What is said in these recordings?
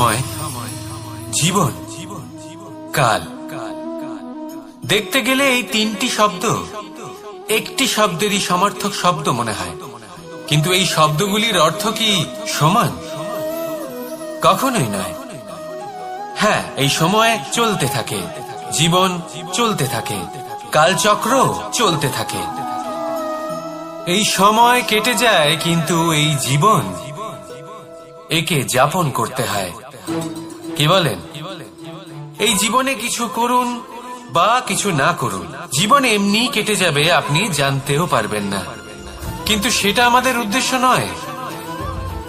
সময়, জীবন, কাল। দেখতে গেলে এই তিনটি শব্দ একটি শব্দেরই সমার্থক শব্দ মনে হয়, কিন্তু এই শব্দগুলির অর্থ কি সমান? কখনোই নয়। হ্যাঁ, এই সময় চলতে থাকে, জীবন চলতে থাকে, কালচক্র চলতে থাকে। এই সময় কেটে যায়, কিন্তু এই জীবন, একে যাপন করতে হয়। কি বলেন? এই জীবনে কিছু করুন বা কিছু না করুন, জীবন এমনি কেটে যাবে, আপনি জানতেও পারবেন না। কিন্তু সেটা আমাদের উদ্দেশ্য নয়,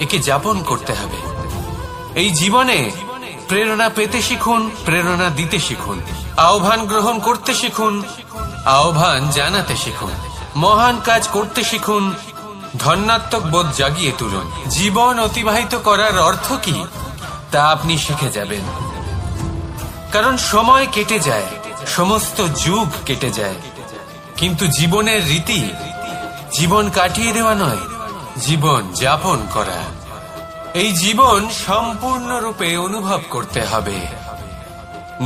একে যাপন করতে হবে। এই জীবনে প্রেরণা পেতে শিখুন, প্রেরণা দিতে শিখুন, আহ্বান গ্রহণ করতে শিখুন, আহ্বান জানাতে শিখুন, মহান কাজ করতে শিখুন, ধন্যাত্মক বোধ জাগিয়ে তুলুন। জীবন অতিবাহিত করার অর্থ কি তা আপনি শিখে যাবেন। কারণ সময় কেটে যায়, সমস্ত যুগ কেটে যায়, কিন্তু জীবনের রীতি জীবন কাটিয়ে দেওয়া নয়, জীবন যাপন করা। এই জীবন সম্পূর্ণরূপে অনুভব করতে হবে,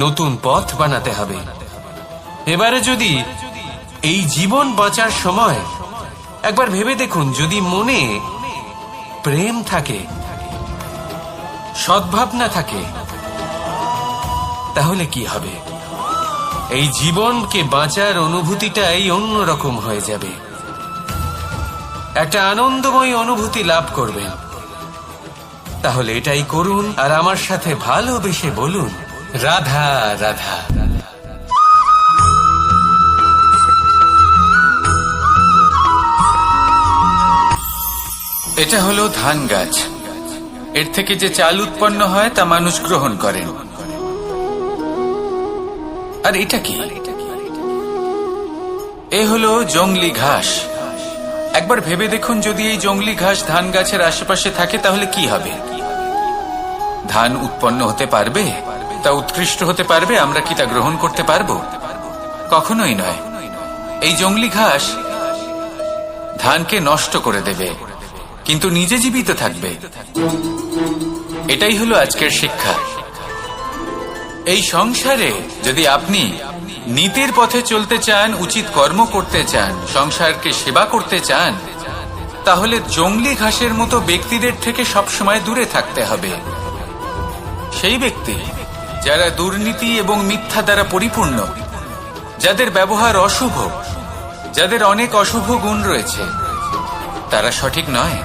নতুন পথ বানাতে হবে। এবারে যদি এই জীবন বাঁচার সময় একবার ভেবে দেখুন, যদি মনে প্রেম থাকে, সদ্ভাবনা থাকে, তাহলে কি হবে? এই জীবনকে বাঁচার অনুভূতিটাই অন্যরকম হয়ে যাবে, একটা আনন্দময় অনুভূতি লাভ করবেন। তাহলে এটাই করুন, আর আমার সাথে ভালোবেসে বলুন, রাধা রাধা। এটা হলো ধান গাছ। এর থেকে যে চাল উৎপন্ন হয় তা মানুষ গ্রহণ করেন। আর এটা কি? এ হলো জংলি ঘাস। একবার ভেবে দেখুন, যদি এই জংলি ঘাস ধান গাছের আশেপাশে থাকে তাহলে কি হবে? ধান উৎপন্ন হতে পারবে? তা উৎকৃষ্ট হতে পারবে? আমরা কি তা গ্রহণ করতে পারবো? কখনোই নয়। এই জংলি ঘাস ধানকে নষ্ট করে দেবে, কিন্তু নিজে জীবিত থাকবে। এটাই হলো আজকের শিক্ষা। এই সংসারে যদি আপনি নীতির পথে চলতে চান, উচিত কর্ম করতে চান, সংসারকে সেবা করতে চান, তাহলে জংলি ঘাসের মতো ব্যক্তিদের থেকে সবসময় দূরে থাকতে হবে। সেই ব্যক্তি যারা দুর্নীতি এবং মিথ্যা দ্বারা পরিপূর্ণ, যাদের ব্যবহার অশুভ, যাদের অনেক অশুভ গুণ রয়েছে, তারা সঠিক নয়।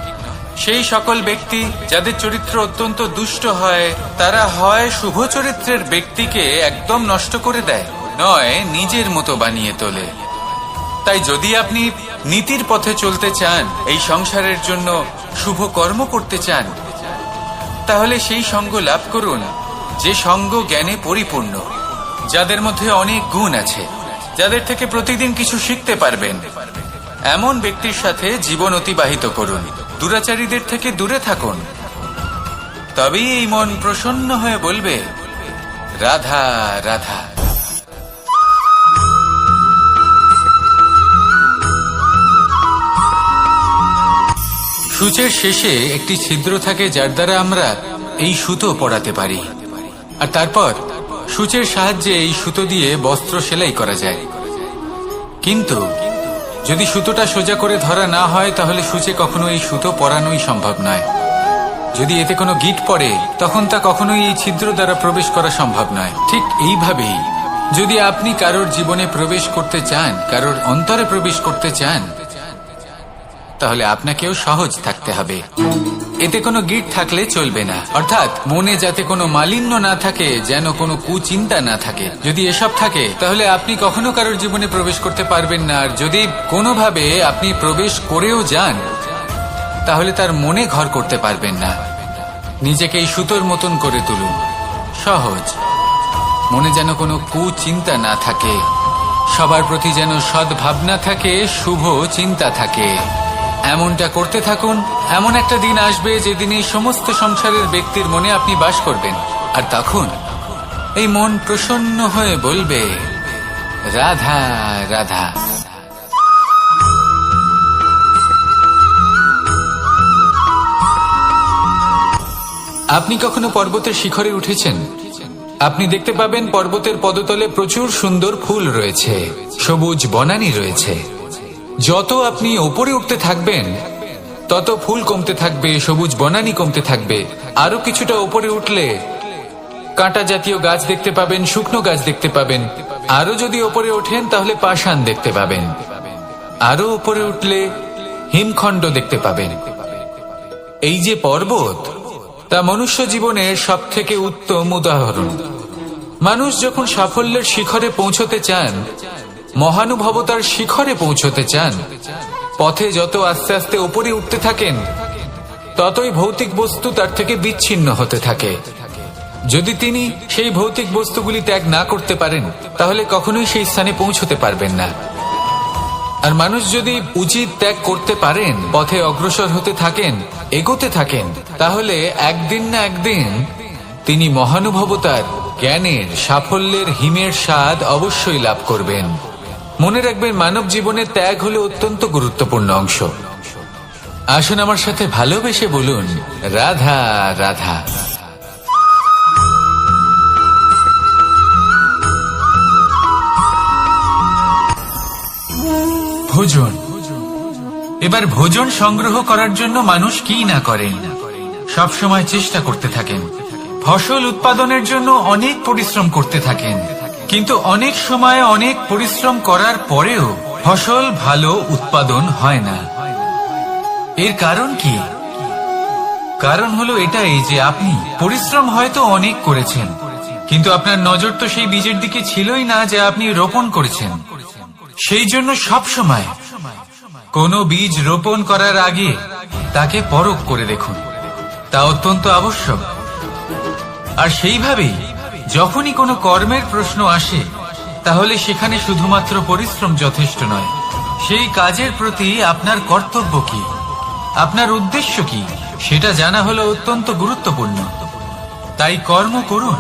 সেই সকল ব্যক্তি যাদের চরিত্র অত্যন্ত দুষ্ট হয়, তারা হয় শুভ চরিত্রের ব্যক্তিকে একদম নষ্ট করে দেয়, নয় নিজের মতো বানিয়ে তোলে। তাই যদি আপনি নীতির পথে চলতে চান, এই সংসারের জন্য শুভ কর্ম করতে চান, তাহলে সেই সঙ্গ লাভ করুন যে সঙ্গ জ্ঞানে পরিপূর্ণ, যাদের মধ্যে অনেক গুণ আছে, যাদের থেকে প্রতিদিন কিছু শিখতে পারবেন। এমন ব্যক্তির সাথে জীবন অতিবাহিত করুন, দুরাচারীদের থেকে দূরে থাকুন। তবেই এই মন প্রসন্ন হয়ে বলবে, রাধা রাধা। সূচের শেষে একটি ছিদ্র থাকে, যার দ্বারা আমরা এই সুতো পরাতে পারি, আর তারপর সূচের সাহায্যে এই সুতো দিয়ে বস্ত্র সেলাই করা যায়। কিন্তু যদি সুতোটা সোজা করে ধরা না হয়, তাহলে সূচে কখনো এই সুতো পরানোই সম্ভব নয়। যদি এতে কোনো গিঁট পড়ে, তখন তা কখনোই এই ছিদ্র দ্বারা প্রবেশ করা সম্ভব নয়। ঠিক এইভাবেই যদি আপনি কারোর জীবনে প্রবেশ করতে চান, কারোর অন্তরে প্রবেশ করতে চান, তাহলে আপনাকেও সহজ থাকতে হবে। এতে কোনো গিঁট থাকলে চলবে না, অর্থাৎ মনে যাতে কোনো মালিন্য না থাকে, যেন কোনো কুচিন্তা না থাকে। যদি এসব থাকে, তাহলে আপনি কখনো কারোর জীবনে প্রবেশ করতে পারবেন না। আর যদি কোনোভাবে আপনি প্রবেশ করেও যান, তাহলে তার মনে ঘর করতে পারবেন না। নিজেকে এই সুতোর মতন করে তুলুন, সহজ। মনে যেন কোনো কুচিন্তা না থাকে, সবার প্রতি যেন সদ্ভাবনা থাকে, শুভ চিন্তা থাকে। এমনটা করতে থাকুন। এমন একটা দিন আসবে যেদিন এই সমস্ত সংসারের ব্যক্তির মনে আপনি বাস করবেন, আর তখন এই মন প্রসন্ন হয়ে বলবে, রাধা রাধা। আপনি কখনো পর্বতের শিখরে উঠেছেন? আপনি দেখতে পাবেন পর্বতের পদতলে প্রচুর সুন্দর ফুল রয়েছে, সবুজ বনানী রয়েছে। যত আপনি ওপরে উঠতে থাকবেন তত ফুল কমতে থাকবে, সবুজ বনানী কমতে থাকবে। আরো কিছুটা ওপরে উঠলে কাঁটা জাতীয় গাছ দেখতে পাবেন, শুকনো গাছ দেখতে পাবেন। আরো যদি ওপরে ওঠেন তাহলে পাষাণ দেখতে পাবেন। আরো উপরে উঠলে হিমখণ্ড দেখতে পাবেন। এই যে পর্বত, তা মনুষ্য জীবনের সব থেকে উত্তম উদাহরণ। মানুষ যখন সাফল্যের শিখরে পৌঁছতে চান, মহানুভবতার শিখরে পৌঁছতে চান, পথে যত আস্তে আস্তে উপরে উঠতে থাকেন ততই ভৌতিক বস্তু তার থেকে বিচ্ছিন্ন হতে থাকে। যদি তিনি সেই ভৌতিক বস্তুগুলি ত্যাগ না করতে পারেন তাহলে কখনোই সেই স্থানে পৌঁছতে পারবেন না। আর মানুষ যদি উচিত ত্যাগ করতে পারেন, পথে অগ্রসর হতে থাকেন, এগোতে থাকেন, তাহলে একদিন না একদিন তিনি মহানুভবতার, জ্ঞানের, সাফল্যের হিমের স্বাদ অবশ্যই লাভ করবেন। মনে রাখবেন, মানব জীবনের ত্যাগ হলো অত্যন্ত গুরুত্বপূর্ণ অংশ। আসুন আমার সাথে ভালোবেসে বলুন, রাধা রাধা। ভোজন। এবার ভোজন সংগ্রহ করার জন্য মানুষ কি না করেন, সব সময় চেষ্টা করতে থাকেন। ফসল উৎপাদনের জন্য অনেক পরিশ্রম করতে থাকেন, কিন্তু অনেক সময় অনেক পরিশ্রম করার পরেও ফসল ভালো উৎপাদন হয় না। এর কারণ কি? কারণ হলো এটাই যে আপনি পরিশ্রম হয়তো অনেক করেছেন, কিন্তু আপনার নজর তো সেই বীজের দিকে ছিলই না যা আপনি রোপণ করেছেন। সেই জন্য সব সময় কোনো বীজ রোপণ করার আগে তাকে পরখ করে দেখুন, তা অত্যন্ত আবশ্যক। আর সেইভাবেই যখনই কোনো কর্মের প্রশ্ন আসে, তাহলে সেখানে শুধুমাত্র পরিশ্রম যথেষ্ট নয়। সেই কাজের প্রতি আপনার কর্তব্য কি, আপনার উদ্দেশ্য কি, সেটা জানা হলো অত্যন্ত গুরুত্বপূর্ণ। তাই কর্ম করুন,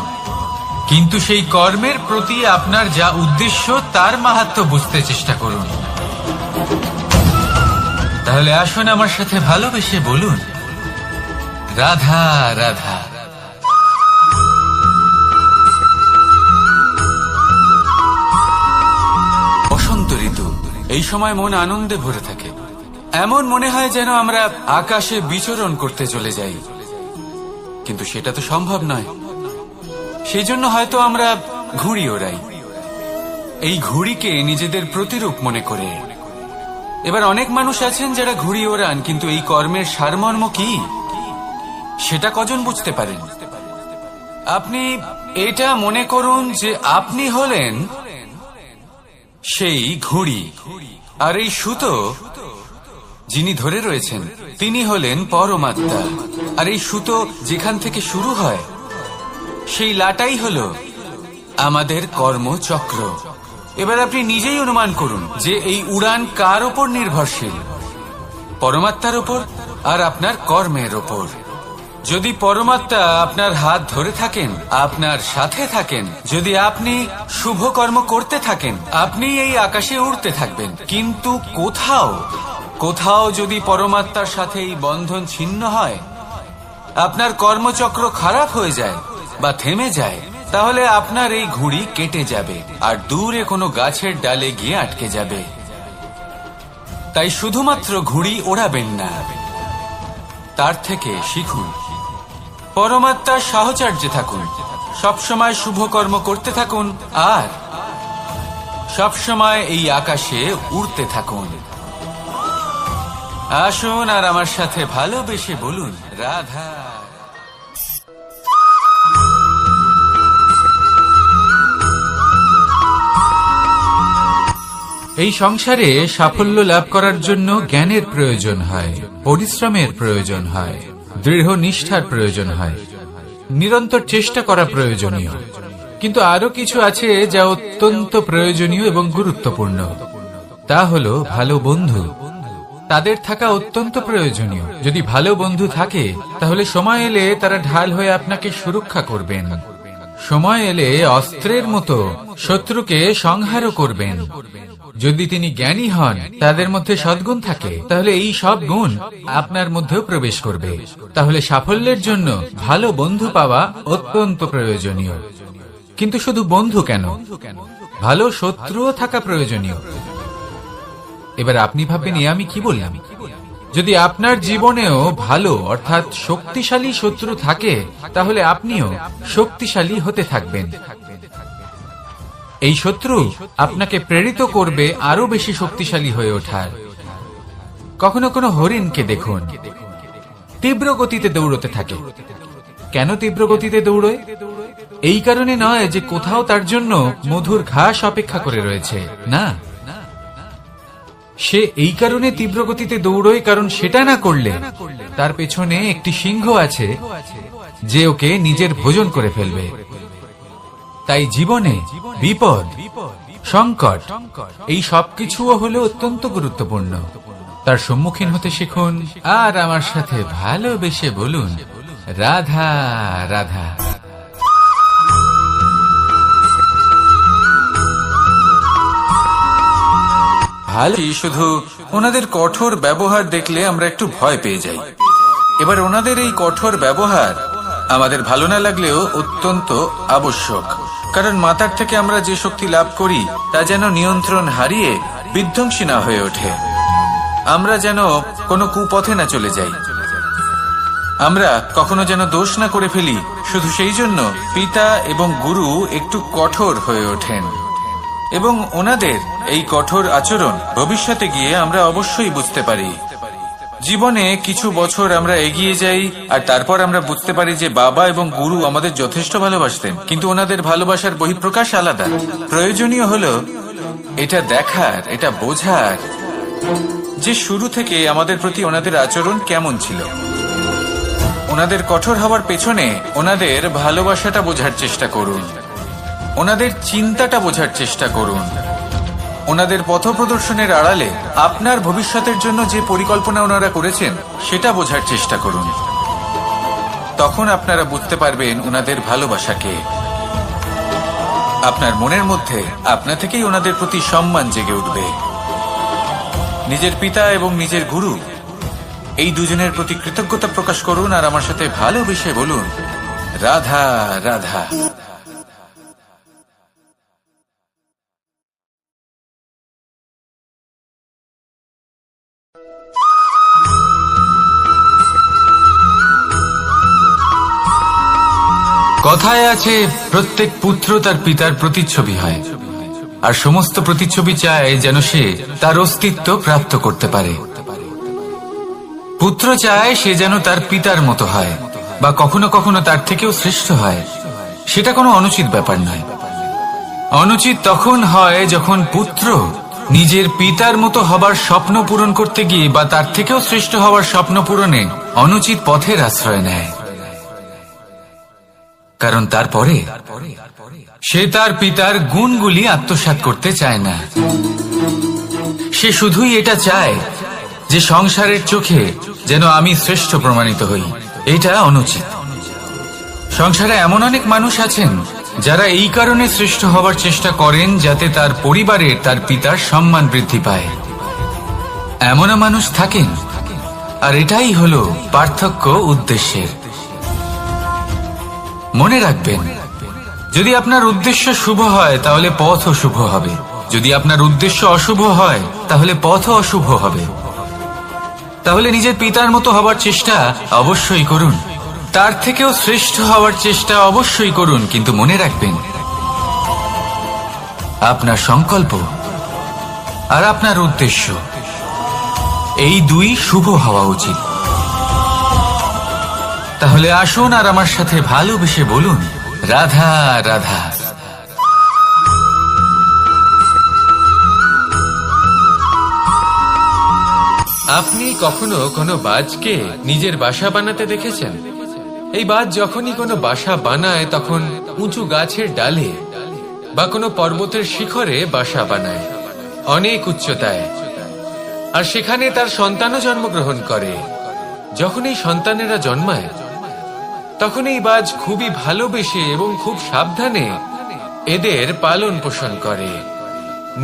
কিন্তু সেই কর্মের প্রতি আপনার যা উদ্দেশ্য তার মাহাত্ম্য বুঝতে চেষ্টা করুন। তাহলে আসুন আমার সাথে ভালোবেসে বলুন, রাধা রাধা। বসন্ত ঋতু, এই সময় মন আনন্দে ভরে থাকে। এমন মনে হয় যেন আমরা আকাশে বিচরণ করতে চলে যাই, কিন্তু সেটা তো সম্ভব নয়। সেই জন্য হয়তো আমরা ঘুড়ি ওড়াই, এই ঘুড়িকে নিজেদের প্রতিরূপ মনে করে। এবার অনেক মানুষ আছেন যারা ঘুড়ি ওড়ান, কিন্তু এই কর্মের সারমর্ম কি সেটা কজন বুঝতে পারেন? আপনি এটা মনে করুন যে আপনি হলেন সেই ঘুড়ি, আর এই সুতো যিনি ধরে রয়েছেন তিনি হলেন পরমাত্মা। আর এই সুতো যেখান থেকে শুরু হয়, সেই লাটাই হলো আমাদের কর্মচক্র। এবার আপনি নিজেই অনুমান করুন যে এই উড়ান কার ওপর নির্ভরশীল, পরমাত্মার ওপর আর আপনার কর্মের ওপর। যদি পরমাত্মা আপনার হাত ধরে থাকেন, আপনার সাথে থাকেন, যদি আপনি শুভ কর্ম করতে থাকেন, আপনি এই আকাশে উড়তে থাকবেন। কিন্তু কোথাও যদি পরমাত্মার সাথে এই বন্ধন ছিন্ন হয়, আপনার কর্মচক্র খারাপ হয়ে যায় বা থেমে যায়, তাহলে আপনার এই ঘুড়ি কেটে যাবে আর দূরে কোনো গাছের ডালে গিয়ে আটকে যাবে। তাই শুধুমাত্র ঘুড়ি ওড়াবেন না, তার থেকে শিখুন, পরমাত্মার সাহচর্যে থাকুন, সবসময় শুভ কর্ম করতে থাকুন আর সবসময় এই আকাশে উড়তে থাকুন। আসুন আর আমার সাথে ভালোবেসে বলুন, রাধা। এই সংসারে সাফল্য লাভ করার জন্য জ্ঞানের প্রয়োজন হয়, পরিশ্রমের প্রয়োজন হয়, দৃঢ় নিষ্ঠার প্রয়োজন হয়, নিরন্তর চেষ্টা করা প্রয়োজনীয়। কিন্তু আরো কিছু আছে যা অত্যন্ত প্রয়োজনীয় এবং গুরুত্বপূর্ণ। তা হলো ভালো বন্ধু। তাদের থাকা অত্যন্ত প্রয়োজনীয়। যদি ভালো বন্ধু থাকে তাহলে সময় এলে তারা ঢাল হয়ে আপনাকে সুরক্ষা করবেন, সময় এলে অস্ত্রের মতো শত্রুকে সংহারও করবেন। যদি তিনি জ্ঞানী হন, তাদের মধ্যে সদ্গুণ থাকে, তাহলে এই সব গুণ আপনার মধ্যেও প্রবেশ করবে। তাহলে সাফল্যের জন্য ভালো বন্ধু পাওয়া অত্যন্ত প্রয়োজনীয়। কিন্তু শুধু বন্ধু কেন, ভালো শত্রুও থাকা প্রয়োজনীয়। এবার আপনি ভাববেন, আমি কি বললাম? যদি আপনার জীবনেও ভালো অর্থাৎ শক্তিশালী শত্রু থাকে, তাহলে আপনিও শক্তিশালী হতে থাকবেন। এই শত্রু আপনাকে প্রেরিত করবে আরো বেশি শক্তিশালী হয়ে ওঠার। কখনো কোনো হরিণকে দেখুন, তীব্র গতিতে দৌড়তে থাকে। কেন তীব্র গতিতে দৌড়য়? এই কারণে নয় যে কোথাও তার জন্য মধুর ঘাস অপেক্ষা করে রয়েছে, না। সে এই কারণে তীব্র গতিতে দৌড়য় কারণ সেটা না করলে তার পেছনে একটি সিংহ আছে যে ওকে নিজের ভোজন করে ফেলবে। তাই জীবনে বিপদ, সংকট, এই সবকিছুও হলো অত্যন্ত গুরুত্বপূর্ণ। তার সম্মুখীন হতে শিখুন আর আমার সাথে ভালোবেসে বলুন, রাধা রাধা। শুধু ওনাদের কঠোর ব্যবহার দেখলে আমরা একটু ভয় পেয়ে যাই। এবার ওনাদের এই কঠোর ব্যবহার আমাদের ভালো না লাগলেও অত্যন্ত আবশ্যক, কারণ মাতার থেকে আমরা যে শক্তি লাভ করি তা যেন নিয়ন্ত্রণ হারিয়ে বিধ্বংসী না হয়ে ওঠে। আমরা যেন কোনো কুপথে না চলে যাই, আমরা কখনো যেন দোষ না করে ফেলি। শুধু সেই জন্য পিতা এবং গুরু একটু কঠোর হয়ে ওঠেন, এবং ওনাদের এই কঠোর আচরণ ভবিষ্যতে গিয়ে আমরা অবশ্যই বুঝতে পারি। জীবনে কিছু বছর আমরা এগিয়ে যাই আর তারপর আমরা বুঝতে পারি যে বাবা এবং গুরু আমাদের যথেষ্ট ভালোবাসতেন, কিন্তু ওনাদের ভালোবাসার বহিঃপ্রকাশ আলাদা। প্রয়োজনীয় হলো এটা দেখার, এটা বোঝার যে শুরু থেকে আমাদের প্রতি ওনাদের আচরণ কেমন ছিল। ওনাদের কঠোর হওয়ার পেছনে ওনাদের ভালোবাসাটা বোঝার চেষ্টা করুন, ওনাদের চিন্তাটা বোঝার চেষ্টা করুন, ওনাদের পথপ্রদর্শনের আড়ালে আপনার ভবিষ্যতের জন্য যে পরিকল্পনা ওনারা করেছেন সেটা বোঝার চেষ্টা করুন। তখন আপনারা বুঝতে পারবেন ওনাদের ভালোবাসাকে। আপনার মনের মধ্যে আপনা থেকেই ওনাদের প্রতি সম্মান জেগে উঠবে। নিজের পিতা এবং নিজের গুরু এই দুজনের প্রতি কৃতজ্ঞতা প্রকাশ করুন আর আমার সাথে ভালোবেসে বলুন, রাধা রাধা। কথায় আছে, প্রত্যেক পুত্র তার পিতার প্রতিচ্ছবি হয়, আর সমস্ত প্রতিচ্ছবি চায় যেন সে তার অস্তিত্ব প্রাপ্ত করতে পারে। পুত্র চায় সে যেন তার পিতার মতো হয়, বা কখনো কখনো তার থেকেও শ্রেষ্ঠ হয়। সেটা কোনো অনুচিত ব্যাপার নয়। অনুচিত তখন হয় যখন পুত্র নিজের পিতার মতো হবার স্বপ্ন পূরণ করতে গিয়ে বা তার থেকেও শ্রেষ্ঠ হওয়ার স্বপ্ন পূরণে অনুচিত পথের আশ্রয় নেয়। কারণ তারপরে সে তার পিতার গুণগুলি আত্মসাৎ করতে চায় না। সে শুধুই এটা চায় যে সংসারের চোখে যেন আমি শ্রেষ্ঠ প্রমাণিত হই। এটা অনুচিত। সংসারে এমন অনেক মানুষ আছেন যারা এই কারণে শ্রেষ্ঠ হবার চেষ্টা করেন যাতে তার পরিবারের, তার পিতার সম্মান বৃদ্ধি পায়। এমনও মানুষ থাকেন, আর এটাই হলো পার্থক্য উদ্দেশ্যের। মনে রাখবেন, যদি আপনার উদ্দেশ্য শুভ হয় তাহলে পথও শুভ হবে, যদি আপনার উদ্দেশ্য অশুভ হয় তাহলে পথও অশুভ হবে। তাহলে নিজের পিতার মতো হবার চেষ্টা অবশ্যই করুন, তার থেকেও শ্রেষ্ঠ হওয়ার চেষ্টা অবশ্যই করুন, কিন্তু মনে রাখবেন আপনার সংকল্প আর আপনার উদ্দেশ্য এই দুই শুভ হওয়া উচিত। তাহলে আসুন আর আমার সাথে ভালোবেসে বলুন, রাধা রাধা। আপনি কখনো কোনো বাজকে নিজের বাসা বানাতে দেখেছেন? এই বাজ যখনই কোনো বাসা বানায় তখন উঁচু গাছের ডালে বা কোনো পর্বতের শিখরে বাসা বানায়, অনেক উচ্চতায়, আর সেখানে তার সন্তানও জন্মগ্রহণ করে। যখন এই সন্তানেরা জন্মায় তখন এই বাজ খুবই ভালোবেসে এবং খুব সাবধানে এদের পালন পোষণ করে,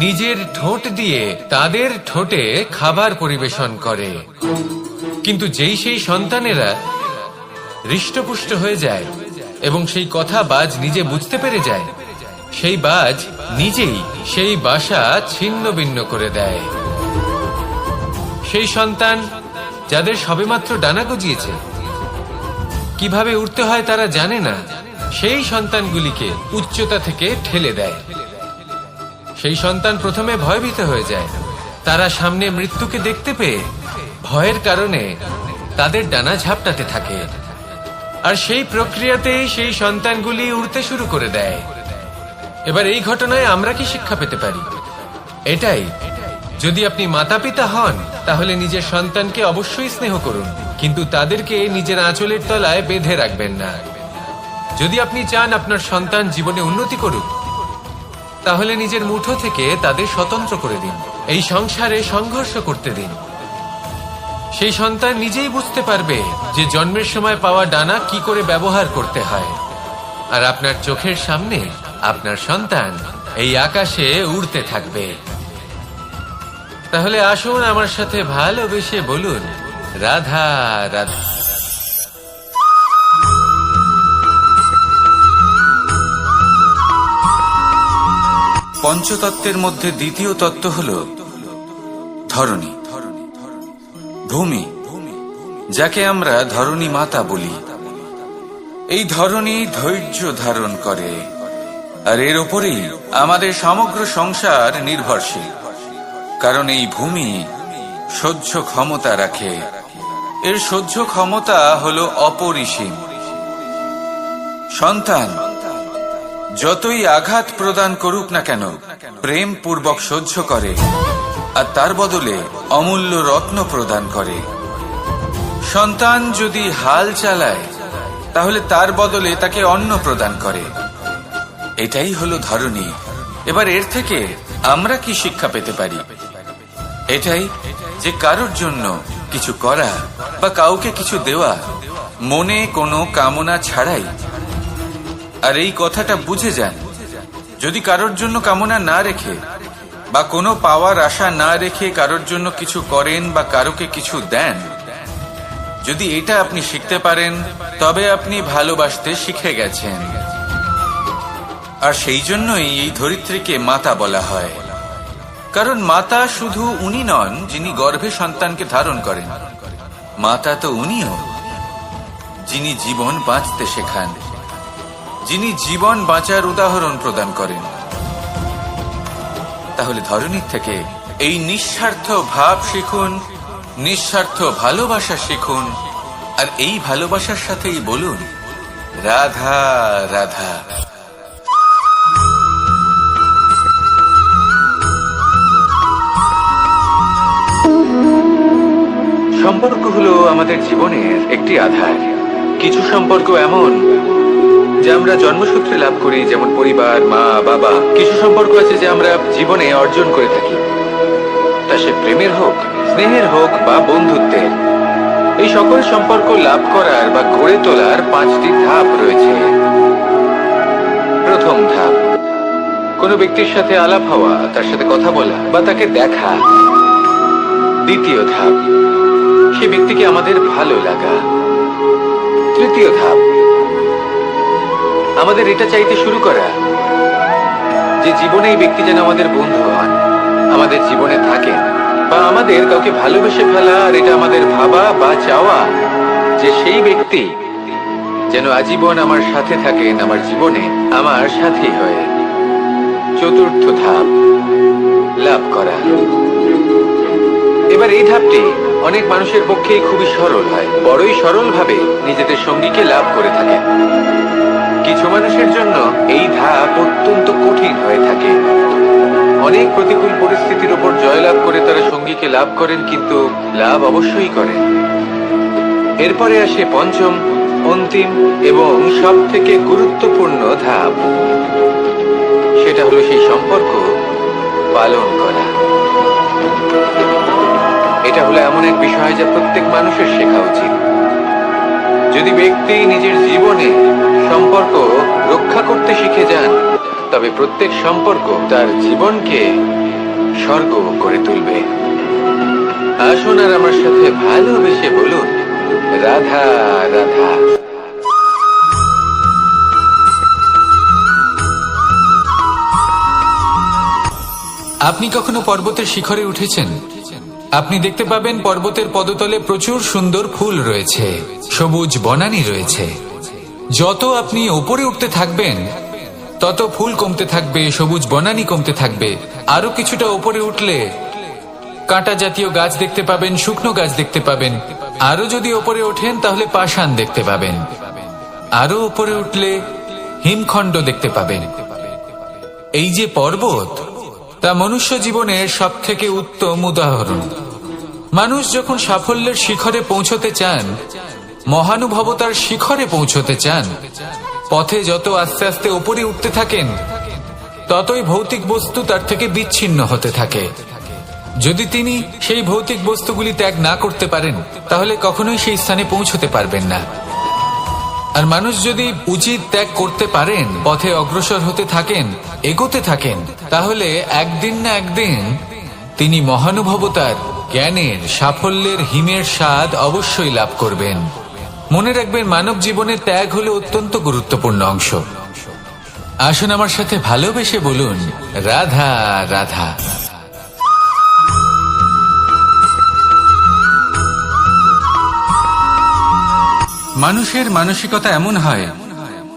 নিজের ঠোঁট দিয়ে তাদের ঠোঁটে খাবার পরিবেশন করে। কিন্তু যেই সেই সন্তানেরা হৃষ্টপুষ্ট হয়ে যায় এবং সেই কথা বাজ নিজে বুঝতে পেরে যায়, সেই বাজ নিজেই সেই বাসা ছিন্ন ভিন্ন করে দেয়। সেই সন্তান যাদের সবেমাত্র ডানা গজিয়েছে, কিভাবে উঠতে হয় তারা জানে না, সেই সন্তানগুলিকে উচ্চতা থেকে ঠেলে দেয়। সেই সন্তান প্রথমে ভয়ভীত হয়ে যায়। তারা সামনে মৃত্যুকে দেখতে পেয়ে ভয়ের কারণে তাদের ডানা ঝাপটাতে থাকে, আর সেই প্রক্রিয়াতেই সেই সন্তানগুলি উড়তে শুরু করে দেয়। এবার এই ঘটনায় আমরা কি শিক্ষা পেতে পারি? এটাই, যদি আপনি মাতা পিতা হন তাহলে নিজের সন্তানকে অবশ্যই স্নেহ করুন, কিন্তু তাদেরকে নিজের আঁচলের তলায় বেঁধে রাখবেন না। যদি আপনি চান আপনার সন্তান জীবনে উন্নতি করুক, তাহলে নিজের মুঠো থেকে তাদের স্বতন্ত্র করে দিন, এই সংসারে সংঘর্ষ করতে দিন। সেই সন্তান নিজেই বুঝতে পারবে যে জন্মের সময় পাওয়া ডানা কি করে ব্যবহার করতে হয়। আর আপনার চোখের সামনে আপনার সন্তান এই আকাশে উড়তে থাকবে। তাহলে আসুন আমার সাথে ভালোবেসে বলুন, রাধা রাধা। পঞ্চতত্ত্বের মধ্যে দ্বিতীয় তত্ত্ব হল ধরণী, ভূমি, যাকে আমরা ধরণী মাতা বলি। এই ধরণী ধৈর্য ধারণ করে, আর এর ওপরেই আমাদের সমগ্র সংসার নির্ভরশীল। কারণ এই ভূমি সহ্য ক্ষমতা রাখে, এর সহ্য ক্ষমতা হল অপরিসীম। সন্তান যতই আঘাত প্রদান করুক না কেন, প্রেম পূর্বক সহ্য করে, আর তার বদলে অমূল্য রত্ন প্রদান করে। সন্তান যদি হাল চালায়, তাহলে তার বদলে তাকে অন্ন প্রদান করে। এটাই হলো ধরণী। এবার এর থেকে আমরা কি শিক্ষা পেতে পারি? এটাই যে কারোর জন্য কিছু করা বা কাউকে কিছু দেওয়া মনে কোনো কামনা ছাড়াই। আর এই কথাটা বুঝে যান, যদি কারোর জন্য কামনা না রেখে বা কোনো পাওয়ার আশা না রেখে কারোর জন্য কিছু করেন বা কারোকে কিছু দেন, যদি এটা আপনি শিখতে পারেন, তবে আপনি ভালোবাসতে শিখে গেছেন। আর সেই জন্যই এই ধরিত্রীকে মাতা বলা হয়। কারণ মাতা শুধু উনি নন যিনি গর্ভে সন্তানকে ধারণ করেন, মাতা তো উনিও যিনি জীবন বাঁচতে শেখান, যিনি জীবন বাঁচার উদাহরণ প্রদান করেন। তাহলে ধরণীর থেকে এই নিঃস্বার্থ ভাব শিখুন, নিঃস্বার্থ ভালোবাসা শিখুন, আর এই ভালোবাসার সাথেই বলুন, রাধা রাধা। সম্পর্ক হলো আমাদের জীবনের একটি আধার। কিছু সম্পর্ক এমন যে আমরা জন্মসূত্রে লাভ করি, যেমন পরিবার, মা, বাবা। কিছু সম্পর্ক আছে যে আমরা জীবনে অর্জন করে থাকি, তা সে প্রেমের হোক, স্নেহের হোক বা বন্ধুত্বের। এই সকল সম্পর্ক লাভ করার বা গড়ে তোলার 5টি ধাপ রয়েছে। প্রথম ধাপ, কোনো ব্যক্তির সাথে আলাপ হওয়া, তার সাথে কথা বলা বা তাকে দেখা। দ্বিতীয় ধাপ, সে ব্যক্তিকে আমাদের ভালো লাগা। তৃতীয় ধাপ, আমাদের এটা চাইতে শুরু করা যে জীবনে এই ব্যক্তি যেন আমাদের বন্ধু হন, আমাদের জীবনে থাকেন, বা আমাদের কাউকে ভালোবেসে ফেলা। আর এটা আমাদের ভাবা বা চাওয়া যে সেই ব্যক্তি যেন আজীবন আমার সাথে থাকেন, আমার জীবনে আমার সাথী হয়ে। চতুর্থ ধাপ, লাভ করা। এবার এই ধাপটি অনেক মানুষের পক্ষেই খুবই সরল হয়, বড়ই সরল ভাবে নিজেদের সঙ্গীকে লাভ করে থাকেন। কিছু মানুষের জন্য এই ধাপ অত্যন্ত কঠিন হয়ে থাকে। অনেক প্রতিকূল পরিস্থিতির উপর জয়লাভ করে তারা সঙ্গীকে লাভ করেন, কিন্তু লাভ অবশ্যই করেন। এরপরে আসে পঞ্চম, অন্তিম এবং সব থেকে গুরুত্বপূর্ণ ধাপ। সেটা হলো সেই সম্পর্ক পালন করা। এটা হলো এমন এক বিষয় যা প্রত্যেক মানুষের শেখা উচিত। যদি ব্যক্তি নিজের জীবনে সম্পর্ক রক্ষা করতে শিখে যান, তবে প্রত্যেক সম্পর্ক তার জীবনকে স্বর্গ করে তুলবে। আসুন আর আমার সাথে ভালোবেসে বলুন, রাধা রাধা। আপনি কখনো পর্বতের শিখরে উঠেছেন? আপনি দেখতে পাবেন পর্বতের পদতলে প্রচুর সুন্দর ফুল রয়েছে, সবুজ বনানী রয়েছে। যত আপনি ওপরে উঠতে থাকবেন তত ফুল কমতে থাকবে, সবুজ বনানী কমতে থাকবে। আরো কিছুটা ওপরে উঠলে কাঁটা জাতীয় গাছ দেখতে পাবেন, শুকনো গাছ দেখতে পাবেন। আরো যদি ওপরে ওঠেন তাহলে পাষাণ দেখতে পাবেন। আরো ওপরে উঠলে হিমখণ্ড দেখতে পাবেন। এই যে পর্বত, তা মনুষ্য জীবনের সব থেকে উত্তম উদাহরণ। মানুষ যখন সাফল্যের শিখরে পৌঁছতে চান, মহানুভবতার শিখরে পৌঁছতে চান, পথে যত আস্তে আস্তে উপরে উঠতে থাকেন, ততই ভৌতিক বস্তু তার থেকে বিচ্ছিন্ন হতে থাকে। যদি তিনি সেই ভৌতিক বস্তুগুলি ত্যাগ না করতে পারেন, তাহলে কখনোই সেই স্থানে পৌঁছতে পারবেন না। আর মানুষ যদি উচিত ত্যাগ করতে পারেন, পথে অগ্রসর হতে থাকেন, এগোতে থাকেন, তাহলে একদিন না একদিন তিনি মহানুভবতার, জ্ঞানের, সাফল্যের হিমের স্বাদ অবশ্যই লাভ করবেন। মনে রাখবেন, মানব জীবনে ত্যাগ হলো অত্যন্ত গুরুত্বপূর্ণ অংশ। আসুন আমার সাথে ভালোবেসে বলুন, রাধা রাধা। মানুষের মানসিকতা এমন হয়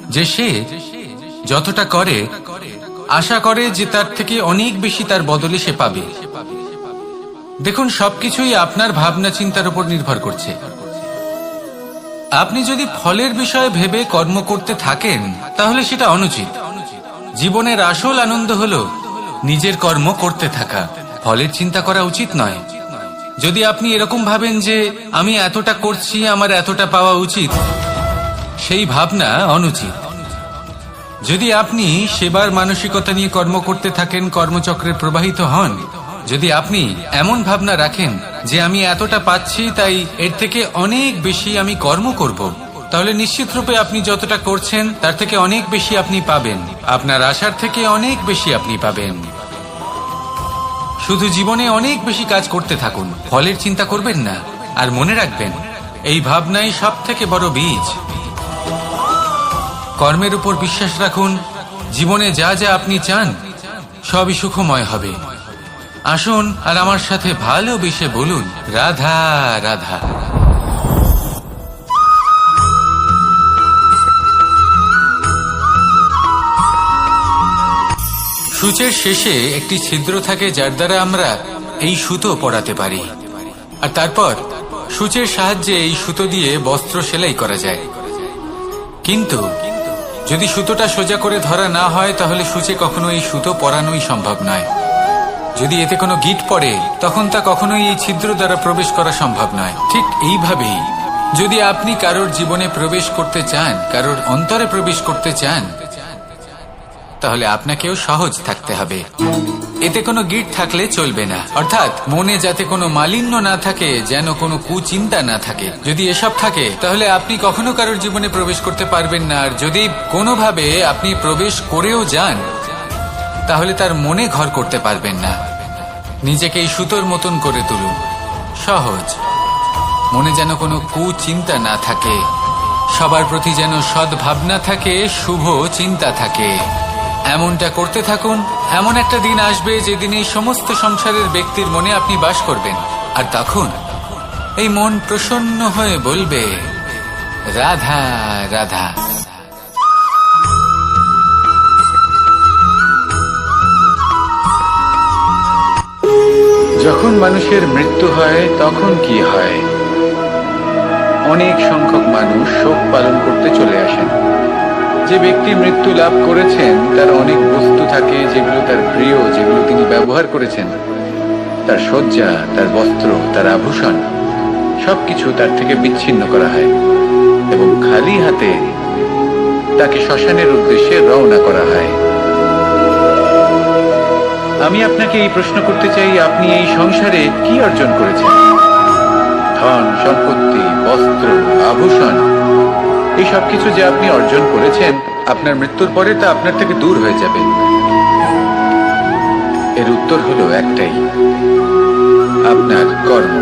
যে সে যতটা করে আশা করে যে তার থেকে অনেক বেশি তার বদলে সে পাবে। দেখুন, সবকিছুই আপনার ভাবনা চিন্তার উপর নির্ভর করছে। আপনি যদি ফলের বিষয়ে ভেবে কর্ম করতে থাকেন, তাহলে সেটা অনুচিত। জীবনের আসল আনন্দ হলো নিজের কর্ম করতে থাকা, ফলের চিন্তা করা উচিত নয়। যদি আপনি এরকম ভাবেন যে আমি এতটা করছি, আমার এতটা পাওয়া উচিত, সেই ভাবনা অনুচিত। যদি আপনি সেবার মানসিকতা নিয়ে কর্ম করতে থাকেন, কর্মচক্রে প্রবাহিত হন, যদি আপনি এমন ভাবনা রাখেন যে আমি এতটা পাচ্ছি, তাই এর থেকে অনেক বেশি আমি কর্ম করব, তাহলে নিশ্চিত রূপে আপনি যতটা করছেন তার থেকে অনেক বেশি আপনি পাবেন। আপনার আশার থেকে অনেক বেশি আপনি পাবেন। শুধু জীবনে অনেক বেশি কাজ করতে থাকুন, ফলের চিন্তা করবেন না। আর মনে রাখবেন, এই ভাবনাই সব থেকে বড় বীজ। কর্মের উপর বিশ্বাস রাখুন। জীবনে যা যা আপনি চান সবই সুখময় হবে। আসুন আর আমার সাথে ভালোবেসে বলুন, রাধা রাধা। সূচের শেষে একটি ছিদ্র থাকে, যার দ্বারা আমরা এই সুতো পরাতে পারি। আর তারপর সূচের সাহায্যে এই সুতো দিয়ে বস্ত্র সেলাই করা যায়। কিন্তু যদি সুতোটা সোজা করে ধরা না হয়, তাহলে সূচে কখনো এই সুতো পরানোই সম্ভব নয়। যদি এতে কোনো গিঁট পড়ে, তখন তা কখনোই এই ছিদ্র দ্বারা প্রবেশ করা সম্ভব নয়। ঠিক এইভাবেই যদি আপনি কারোর জীবনে প্রবেশ করতে চান, কারোর অন্তরে প্রবেশ করতে চান, তাহলে আপনাকেও সহজ থাকতে হবে। এতে কোনো গিঁট থাকলে চলবে না, অর্থাৎ মনে যাতে কোনো মালিন্য না থাকে, যেন কোনো কুচিন্তা না থাকে। যদি এসব থাকে, তাহলে আপনি কখনো কারোর জীবনে প্রবেশ করতে পারবেন না। আর যদি কোনোভাবে আপনি প্রবেশ করেও যান, তাহলে তার মনে ঘর করতে পারবেন না। নিজেকে এই সুতোর মতন করে তুলুন, সহজ। মনে যেন কোনো কুচিন্তা না থাকে, সবার প্রতি যেন সদ্ভাবনা থাকে, শুভ চিন্তা থাকে। এমনটা করতে থাকুন। এমন একটা দিন আসবে যেদিন এই সমস্ত সংসারের ব্যক্তির মনে আপনি বাস করবেন। আর তখন এই মন প্রসন্ন হয়ে বলবে, রাধা রাধা। যখন মানুষের মৃত্যু হয়, তখন কি হয়? অনেক সংখ্যক মানুষ শোক পালন করতে চলে আসেন। যে ব্যক্তি মৃত্যু লাভ করেছেন, তার অনেক বস্তু থাকে যেগুলো তার প্রিয়, যেগুলো তিনি ব্যবহার করেছেন। তার শয্যা, তার বস্ত্র, তার আভূষণ, সবকিছু তার থেকে বিচ্ছিন্ন করা হয় এবং খালি হাতে তাকে শ্মশানের উদ্দেশ্যে রওনা করা হয়। আমি আপনাকে এই প্রশ্ন করতে চাই, আপনি এই সংসারে কি অর্জন করেছেন? ধন সম্পত্তি, বস্ত্র, আভূষণ, এই সবকিছু যে আপনি অর্জন করেছেন, আপনার মৃত্যুর পরে তা আপনার থেকে দূর হয়ে যাবে। এর উত্তর হলো একটাই, আপনার কর্ম।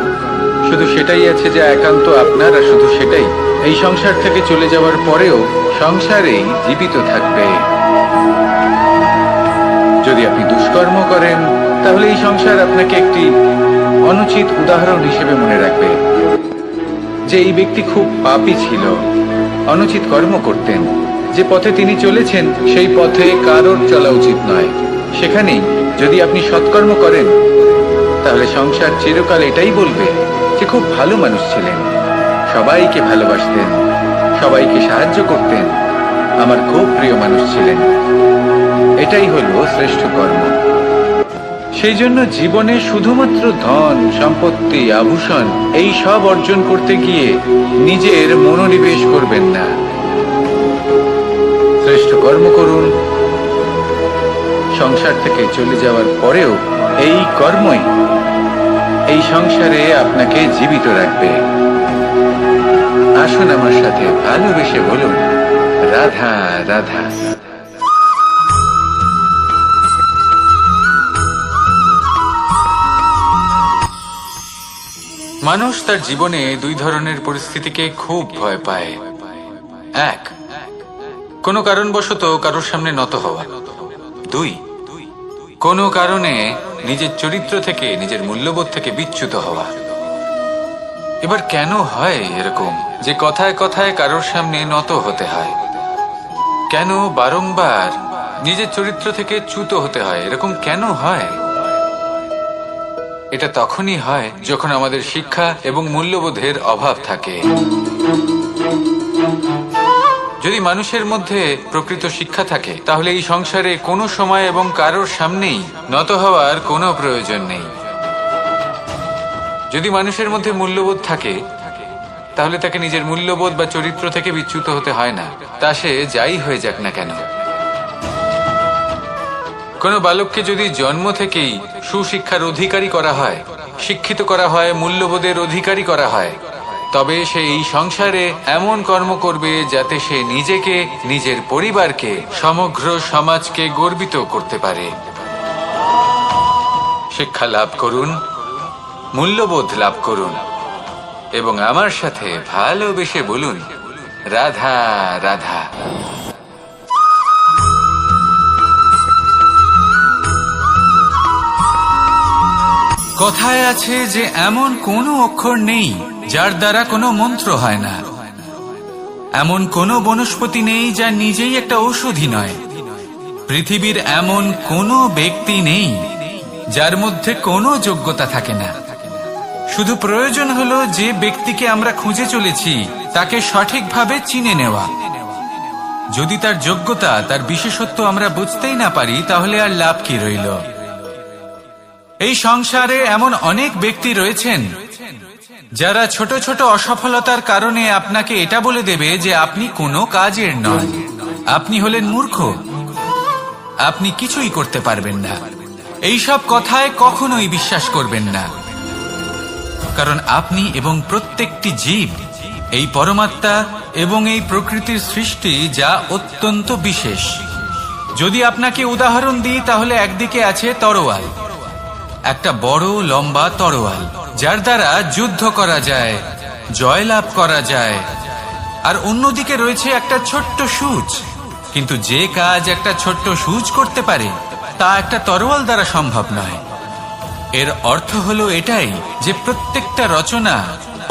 শুধু সেটাই আছে যা একান্ত আপনার, আর শুধু সেটাই এই সংসার থেকে চলে যাওয়ার পরেও সংসারেই জীবিত থাকবে। যদি আপনি দুষ্কর্ম করেন, তাহলে এই সংসার আপনাকে একটি অনুচিত উদাহরণ হিসেবে মনে রাখবে যে এই ব্যক্তি খুব পাপী ছিল, অনুচিত কর্ম করতেন। যে পথে তিনি চলেছেন সেই পথে কারোর চলা উচিত নয়। সেখানেই যদি আপনি সৎকর্ম করেন, তাহলে সংসার চিরকাল এটাই বলবে যে খুব ভালো মানুষ ছিলেন, সবাইকে ভালোবাসতেন, সবাইকে সাহায্য করতেন, আমার খুব প্রিয় মানুষ ছিলেন। এটাই হলো শ্রেষ্ঠ কর্ম। সেই জন্য জীবনে শুধুমাত্র ধন সম্পত্তি আভূষণ এই সব অর্জন করতে গিয়ে নিজের মনোনিবেশ করবেন না। শ্রেষ্ঠ কর্ম করুন। সংসার থেকে চলে যাওয়ার পরেও এই কর্মই এই সংসারে আপনাকে জীবিত রাখবে। আসুন আমার সাথে ভালোবেসে বলুন, রাধা রাধা। মানুষ তার জীবনে দুই ধরনের পরিস্থিতিকে খুব ভয় পায়। এক, কোনো কারণবশত কারোর সামনে নত হওয়া। দুই, কোনো কারণে নিজের চরিত্র থেকে, নিজের মূল্যবোধ থেকে বিচ্যুত হওয়া। এবার কেন হয় এরকম যে কথায় কথায় কারোর সামনে নত হতে হয়? কেন বারংবার নিজের চরিত্র থেকে চ্যুত হতে হয়? এরকম কেন হয়? এটা তখনই হয় যখন আমাদের শিক্ষা এবং মূল্যবোধের অভাব থাকে। যদি মানুষের মধ্যে প্রকৃত শিক্ষা থাকে, তাহলে এই সংসারে কোনো সময় এবং কারোর সামনেই নত হওয়ার কোনো প্রয়োজন নেই। যদি মানুষের মধ্যে মূল্যবোধ থাকে, তাহলে তাকে নিজের মূল্যবোধ বা চরিত্র থেকে বিচ্যুত হতে হয় না, তা সে যাই হয়ে যাক না কেন। কোনো বালককে যদি জন্ম থেকেই সুশিক্ষার অধিকারী করা হয়, শিক্ষিত করা হয়, মূল্যবোধের অধিকারী করা হয়, তবে সে এই সংসারে এমন কর্ম করবে যাতে সে নিজেকে, নিজের পরিবারকে, সমগ্র সমাজকে গর্বিত করতে পারে। শিক্ষা লাভ করুন, মূল্যবোধ লাভ করুন এবং আমার সাথে ভালোবেসে বলুন, রাধা রাধা। কথায় আছে যে এমন কোনো অক্ষর নেই যার দ্বারা কোনো মন্ত্র হয় না, এমন কোনো বনস্পতি নেই যা নিজেই একটা ঔষধি নয়, পৃথিবীর এমন কোনো ব্যক্তি নেই যার মধ্যে কোনো যোগ্যতা থাকে না। শুধু প্রয়োজন হলো যে ব্যক্তিকে আমরা খুঁজে চলেছি তাকে সঠিকভাবে চিনে নেওয়া। যদি তার যোগ্যতা, তার বিশেষত্ব আমরা বুঝতেই না পারি, তাহলে আর লাভ কি রইল? এই সংসারে এমন অনেক ব্যক্তি রয়েছেন যারা ছোট ছোট অসফলতার কারণে আপনাকে এটা বলে দেবে যে আপনি কোনো কাজের নন, আপনি হলেন মূর্খ, আপনি কিছুই করতে পারবেন না। এইসব কথায় কখনোই বিশ্বাস করবেন না, কারণ আপনি এবং প্রত্যেকটি জীব এই পরমাত্মা এবং এই প্রকৃতির সৃষ্টি, যা অত্যন্ত বিশেষ। যদি আপনাকে উদাহরণ দিই, তাহলে একদিকে আছে তরোয়াল, একটা বড় লম্বা তরোয়াল, যার দ্বারা যুদ্ধ করা যায়, জয়লাভ করা যায়। আর অন্যদিকে রয়েছে একটা ছোট্ট সূচ, কিন্তু যে কাজ একটা ছোট্ট সূচ করতে পারে তা একটা তরোয়াল দ্বারা সম্ভব নয়। এর অর্থ হলো এটাই যে প্রত্যেকটা রচনা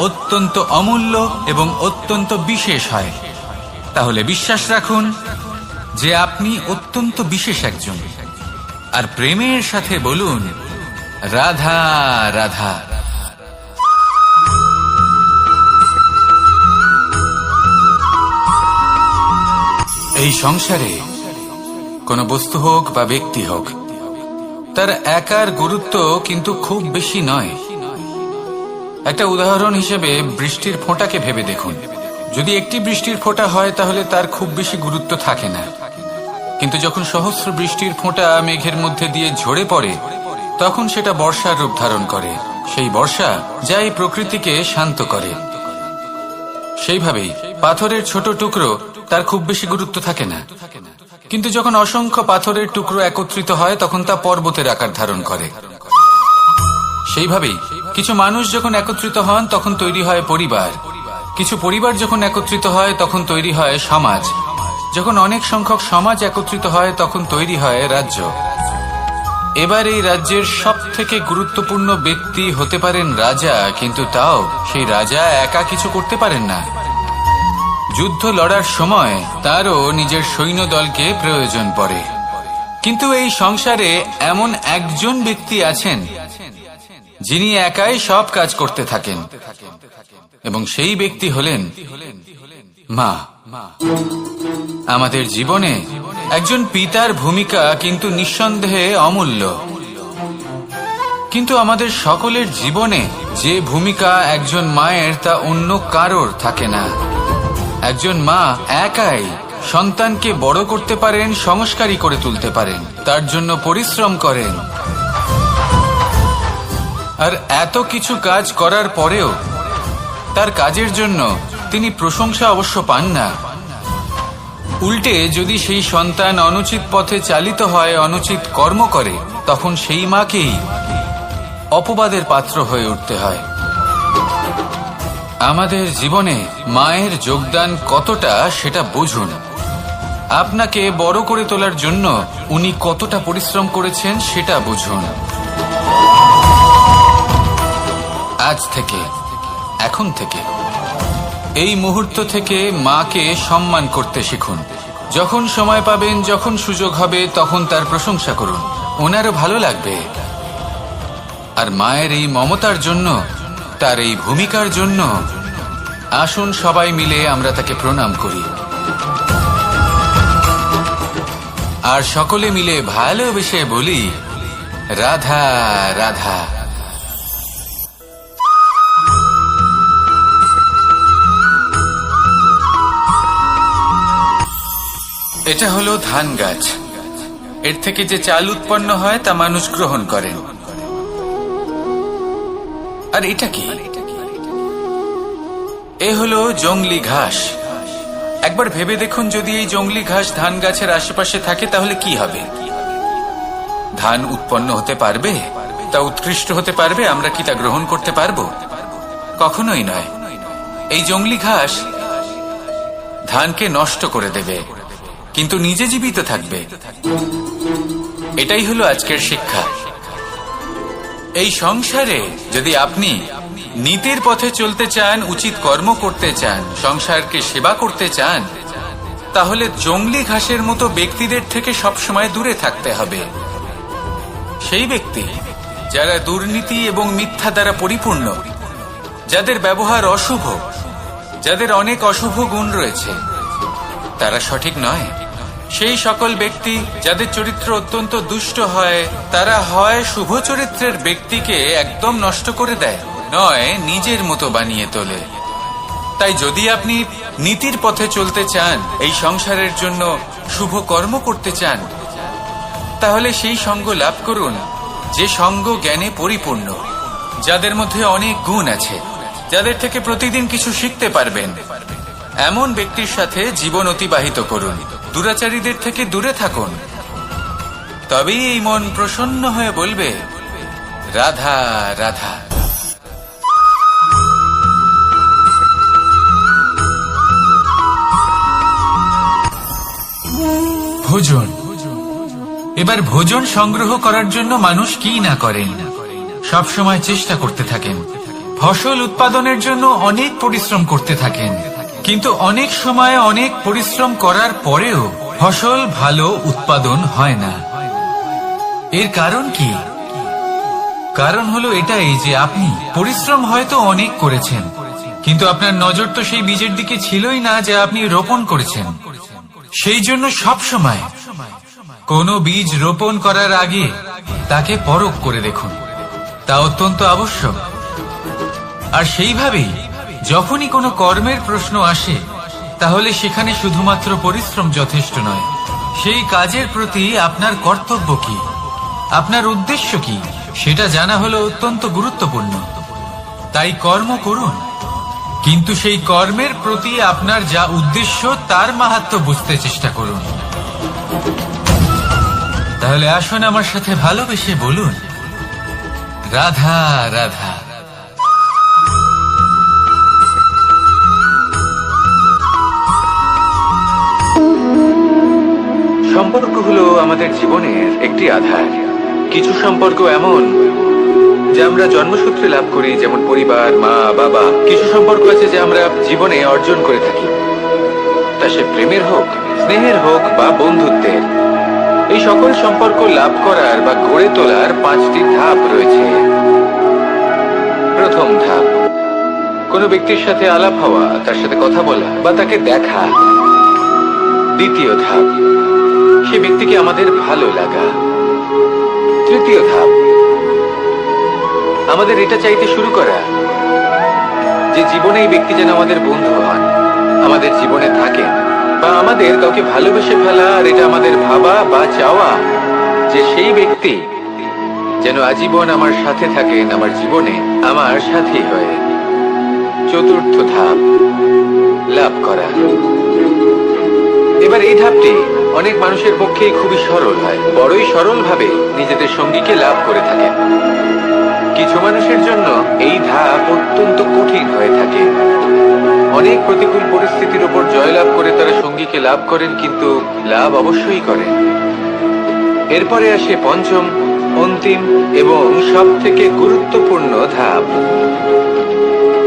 অত্যন্ত অমূল্য এবং অত্যন্ত বিশেষ হয়। তাহলে বিশ্বাস রাখুন যে আপনি অত্যন্ত বিশেষ একজন, আর প্রেমের সাথে বলুন, রাধা রাধা। এই সংসারে কোনো বস্তু হোক বা ব্যক্তি হোক, তার একার গুরুত্ব কিন্তু খুব বেশি নয়। একটা উদাহরণ হিসেবে বৃষ্টির ফোঁটাকে ভেবে দেখুন। যদি একটি বৃষ্টির ফোঁটা হয়, তাহলে তার খুব বেশি গুরুত্ব থাকে না, কিন্তু যখন সহস্র বৃষ্টির ফোঁটা মেঘের মধ্যে দিয়ে ঝরে পড়ে, তখন সেটা বর্ষার রূপ ধারণ করে। সেই বর্ষা যা এই প্রকৃতিকে শান্ত করে। সেইভাবেই পাথরের ছোট টুকরো তার খুব বেশি গুরুত্ব থাকে না, কিন্তু যখন অসংখ্য পাথরের টুকরো একত্রিত হয় তখন তা পর্বতের আকার ধারণ করে। সেইভাবেই কিছু মানুষ যখন একত্রিত হন তখন তৈরি হয় পরিবার, কিছু পরিবার যখন একত্রিত হয় তখন তৈরি হয় সমাজ, যখন অনেক সংখ্যক সমাজ একত্রিত হয় তখন তৈরি হয় রাজ্য। এবার এই রাজ্যের সব থেকে গুরুত্বপূর্ণ ব্যক্তি হতে পারেন রাজা, কিন্তু তাও সেই রাজা একা কিছু করতে পারেন না। যুদ্ধ লড়ার সময় তারও নিজের সৈন্যদলকে প্রয়োজন পড়ে। কিন্তু এই সংসারে এমন একজন ব্যক্তি আছেন যিনি একাই সব কাজ করতে থাকেন, এবং সেই ব্যক্তি হলেন মা। আমাদের জীবনে একজন পিতার ভূমিকা কিন্তু নিঃসন্দেহে অমূল্য, কিন্তু আমাদের সকলের জীবনে যে ভূমিকা একজন মায়ের তা অন্য কারোর থাকে না। একজন মা একাই সন্তানকে বড় করতে পারেন, সংস্কারী করে তুলতে পারেন, তার জন্য পরিশ্রম করেন, আর এত কিছু কাজ করার পরেও তার কাজের জন্য তিনি প্রশংসা অবশ্য পান না। উল্টে যদি সেই সন্তান অনুচিত পথে চালিত হয়, অনুচিত কর্ম করে, তখন সেই মাকেই অপবাদের পাত্র হয়ে উঠতে হয়। আমাদের জীবনে মায়ের যোগদান কতটা সেটা বুঝুন। আপনাকে বড় করে তোলার জন্য উনি কতটা পরিশ্রম করেছেন সেটা বুঝুন। আজ থেকে, এখন থেকে, এই মুহূর্ত থেকে মাকে সম্মান করতে শিখুন। যখন সময় পাবেন, যখন সুযোগ হবে, তখন তার প্রশংসা করুন, ওনারও ভালো লাগবে। আর মায়ের এই মমতার জন্য, তার এই ভূমিকার জন্য আসুন সবাই মিলে আমরা তাকে প্রণাম করি, আর সকলে মিলে ভালোবেসে বলি রাধা রাধা। এটা হলো ধান গাছ। এর থেকে যে চাল উৎপন্ন হয় তা মানুষ গ্রহণ করেন। আর এটা কি? এ হলো জংলি ঘাস। একবার ভেবে দেখুন, যদি এই জংলি ঘাস ধান গাছের আশেপাশে থাকে তাহলে কি হবে? ধান উৎপন্ন হতে পারবে? তা উৎকৃষ্ট হতে পারবে? আমরা কি তা গ্রহণ করতে পারবো? কখনোই নয়। এই জংলি ঘাস ধানকে নষ্ট করে দেবে, কিন্তু নিজে জীবিত থাকবে। এটাই হলো আজকের শিক্ষা। এই সংসারে যদি আপনি নীতির পথে চলতে চান, উচিত কর্ম করতে চান, সংসারকে সেবা করতে চান, তাহলে জংলি ঘাসের মতো ব্যক্তিদের থেকে সবসময় দূরে থাকতে হবে। সেই ব্যক্তি যারা দুর্নীতি এবং মিথ্যা দ্বারা পরিপূর্ণ, যাদের ব্যবহার অশুভ, যাদের অনেক অশুভ গুণ রয়েছে, তারা সঠিক নয়। সেই সকল ব্যক্তি যাদের চরিত্র অত্যন্ত দুষ্ট হয়, তারা হয় শুভ চরিত্রের ব্যক্তিকে একদম নষ্ট করে দেয়, নয় নিজের মতো বানিয়ে তোলে। তাই যদি আপনি নীতির পথে চলতে চান, এই সংসারের জন্য শুভ কর্ম করতে চান, তাহলে সেই সঙ্গ লাভ করুন যে সঙ্গ জ্ঞানে পরিপূর্ণ, যাদের মধ্যে অনেক গুণ আছে, যাদের থেকে প্রতিদিন কিছু শিখতে পারবেন। এমন ব্যক্তির সাথে জীবন অতিবাহিত করুন, দুরাচারীদের থেকে দূরে থাকুন। তবেই এই মন প্রসন্ন হয়ে বলবে রাধা রাধা। ভোজন। এবার ভোজন সংগ্রহ করার জন্য মানুষ কি না করেন, সবসময় চেষ্টা করতে থাকেন। ফসল উৎপাদনের জন্য অনেক পরিশ্রম করতে থাকেন, কিন্তু অনেক সময় অনেক পরিশ্রম করার পরেও ফসল ভালো উৎপাদন হয় না। এর কারণ কি? কারণ হলো এটাই যে আপনি পরিশ্রম হয়তো অনেক করেছেন, কিন্তু আপনার নজর তো সেই বীজের দিকে ছিলই না যা আপনি রোপণ করেছেন। সেই জন্য সব সময় কোনো বীজ রোপণ করার আগে তাকে পরখ করে দেখুন, তা অত্যন্ত আবশ্যক। আর সেইভাবেই যখনই কোনো কর্মের প্রশ্ন আসে, তাহলে সেখানে শুধুমাত্র পরিশ্রম যথেষ্ট নয়। সেই কাজের প্রতি আপনার কর্তব্য কি, আপনার উদ্দেশ্য কি, সেটা জানা হলো অত্যন্ত গুরুত্বপূর্ণ। তাই কর্ম করুন, কিন্তু সেই কর্মের প্রতি আপনার যা উদ্দেশ্য তার মাহাত্ম্য বুঝতে চেষ্টা করুন। তাহলে আসুন আমার সাথে ভালোবেসে বলুন, রাধা রাধা। সম্পর্ক হলো আমাদের জীবনের একটি আধার। কিছু সম্পর্ক এমন যে আমরা জন্মসূত্রে লাভ করি, যেমন পরিবার, মা বাবা। কিছু সম্পর্ক আছে যে আমরা জীবনে অর্জন করে থাকি, তা সে প্রেমের হোক, স্নেহের হোক বা বন্ধুত্বের। এই সকল সম্পর্ক লাভ করার বা গড়ে তোলার 5টি ধাপ রয়েছে। প্রথম ধাপ, কোনো ব্যক্তির সাথে আলাপ হওয়া, তার সাথে কথা বলা বা তাকে দেখা। দ্বিতীয় ধাপ, সে ব্যক্তিকে আমাদের ভালো লাগা। তৃতীয় ধাপ, আমাদের এটা চাইতে শুরু করা যে জীবনে এই ব্যক্তি যেন আমাদের বন্ধু হন, আমাদের জীবনে থাকেন, বা আমাদের কাউকে ভালোবেসে ফেলা আর এটা আমাদের ভাবা বা চাওয়া যে সেই ব্যক্তি যেন আজীবন আমার সাথে থাকেন, আমার জীবনে আমার সাথী হয়ে। চতুর্থ ধাপ, লাভ করা। এবার এই ধাপটি অনেক মানুষের পক্ষেই খুবই সরল হয়, বড়ই সরল ভাবে নিজেদের সঙ্গীকে লাভ করে থাকেন। কিছু মানুষের জন্য এই ধাপ অত্যন্ত কঠিন হয়ে থাকে। অনেক প্রতিকূল পরিস্থিতির উপর জয়লাভ করে তারা সঙ্গীকে লাভ করেন, কিন্তু লাভ অবশ্যই করেন। এরপরে আসে পঞ্চম, অন্তিম এবং সব থেকে গুরুত্বপূর্ণ ধাপ।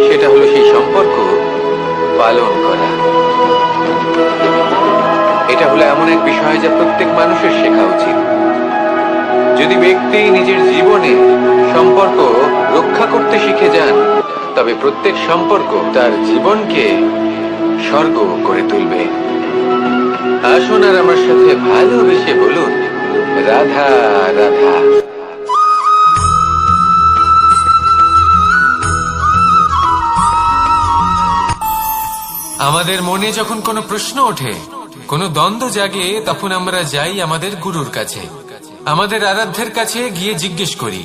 সেটা হলো সেই সম্পর্ক পালন করা। এটা হলো এমন এক বিষয় যা প্রত্যেক মানুষের শেখা উচিত। যদি ব্যক্তি নিজের জীবনে সম্পর্ক রক্ষা করতে শিখে যান, তবে প্রত্যেক সম্পর্ক তার জীবনকে স্বর্গ করে তুলবে। আসুন আর আমার সাথে ভালোবেসে বলুন, রাধা রাধা। আমাদের মনে যখন কোনো প্রশ্ন ওঠে, কোনো দ্বন্দ্ব জাগে, তখন আমরা যাই আমাদের গুরুর কাছে, আমাদের আরাধ্যের কাছে গিয়ে জিজ্ঞেস করি।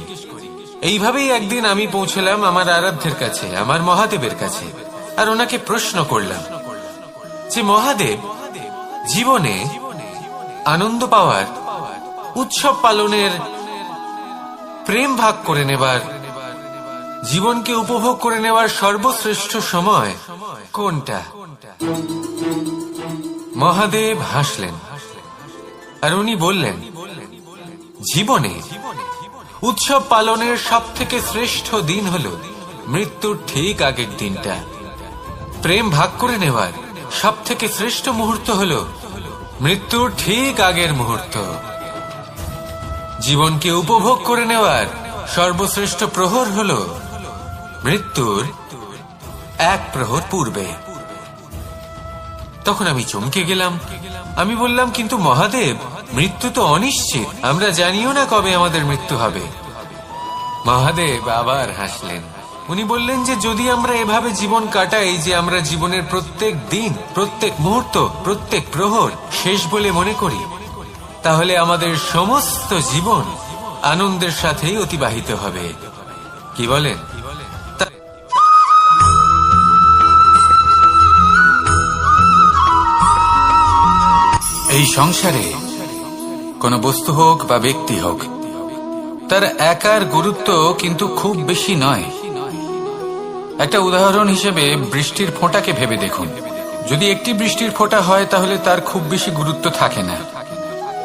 এইভাবেই একদিন আমি পৌঁছলাম আমার আরাধ্যের কাছে, আমার মহাদেবের কাছে, আর ওনাকে প্রশ্ন করলাম যে মহাদেব, জীবনে আনন্দ পাওয়ার, উৎসব পালনের, প্রেম ভাগ করে নেবার, জীবনকে উপভোগ করে নেওয়ার সর্বশ্রেষ্ঠ সময় কোনটা? মহাদেব হাসলেন আর উনি বললেন, জীবনে উৎসব পালনের সব থেকে শ্রেষ্ঠ দিন হলো মৃত্যুর ঠিক আগের দিনটা। প্রেম ভাগ করে নেওয়ার সব থেকে শ্রেষ্ঠ মুহূর্ত হলো মৃত্যুর ঠিক আগের মুহূর্ত। জীবনকে উপভোগ করে নেওয়ার সর্বশ্রেষ্ঠ প্রহর হলো মৃত্যুর 1 প্রহর পূর্বে। তখন আমি চমকে গেলাম। আমি বললাম, কিন্তু মহাদেব, মৃত্যু তো অনিশ্চিত, আমরা জানিও না কবে আমাদের মৃত্যু হবে। মহাদেব আবার হাসলেন। উনি বললেন যে যদি আমরা এভাবে জীবন কাটাই যে আমরা জীবনের প্রত্যেক দিন, প্রত্যেক মুহূর্ত, প্রত্যেক প্রহর শেষ বলে মনে করি, তাহলে আমাদের সমস্ত জীবন আনন্দের সাথেই অতিবাহিত হবে। কি বলেন? এই সংসারে কোনো বস্তু হোক বা ব্যক্তি হোক, তার একার গুরুত্ব কিন্তু খুব বেশি নয়। একটা উদাহরণ হিসেবে বৃষ্টির ফোঁটাকে ভেবে দেখুন। যদি একটি বৃষ্টির ফোঁটা হয় তাহলে তার খুব বেশি গুরুত্ব থাকে না,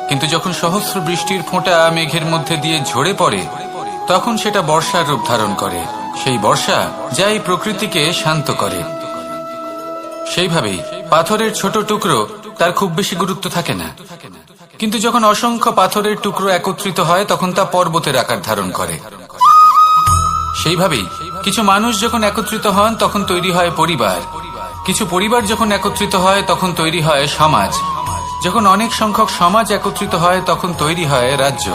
কিন্তু যখন সহস্র বৃষ্টির ফোঁটা মেঘের মধ্যে দিয়ে ঝরে পড়ে, তখন সেটা বর্ষার রূপ ধারণ করে। সেই বর্ষা যা এই প্রকৃতিকে শান্ত করে। সেইভাবেই পাথরের ছোট টুকরো, তার খুব বেশি গুরুত্ব থাকে না, কিন্তু যখন অসংখ্য পাথরের টুকরো একত্রিত হয় তখন তা পর্বতের আকার ধারণ করে। সেইভাবেই কিছু মানুষ যখন একত্রিত হন তখন তৈরি হয় পরিবার, কিছু পরিবার যখন একত্রিত হয় তখন তৈরি হয় সমাজ, যখন অনেক সংখ্যক সমাজ একত্রিত হয় তখন তৈরি হয় রাজ্য।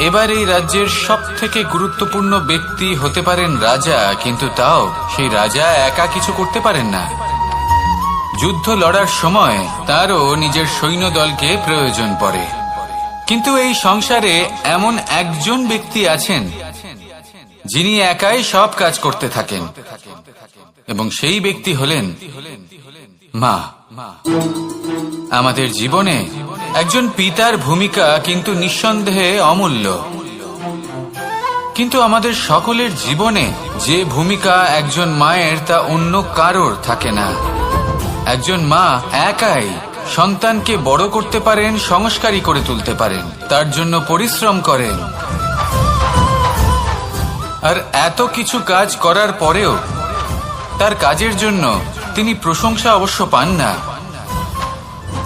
এবার এই রাজ্যের সব থেকে গুরুত্বপূর্ণ ব্যক্তি হতে পারেন রাজা, কিন্তু তাও সেই রাজা একা কিছু করতে পারেন না। যুদ্ধ লড়ার সময় তারও নিজের সৈন্যদলকে প্রয়োজন পড়ে। কিন্তু এই সংসারে এমন একজন ব্যক্তি আছেন যিনি একাই সব কাজ করতে থাকেন। এবং সেই ব্যক্তি হলেন মা। আমাদের জীবনে একজন পিতার ভূমিকা কিন্তু নিঃসন্দেহে অমূল্য, কিন্তু আমাদের সকলের জীবনে যে ভূমিকা একজন মায়ের তা অন্য কারোর থাকে না। একজন মা একাই সন্তানকে বড় করতে পারেন, সংস্কারী করে তুলতে পারেন, তার জন্য পরিশ্রম করেন। আর এত কিছু কাজ করার পরেও তার কাজের জন্য তিনি প্রশংসা অবশ্য পান না।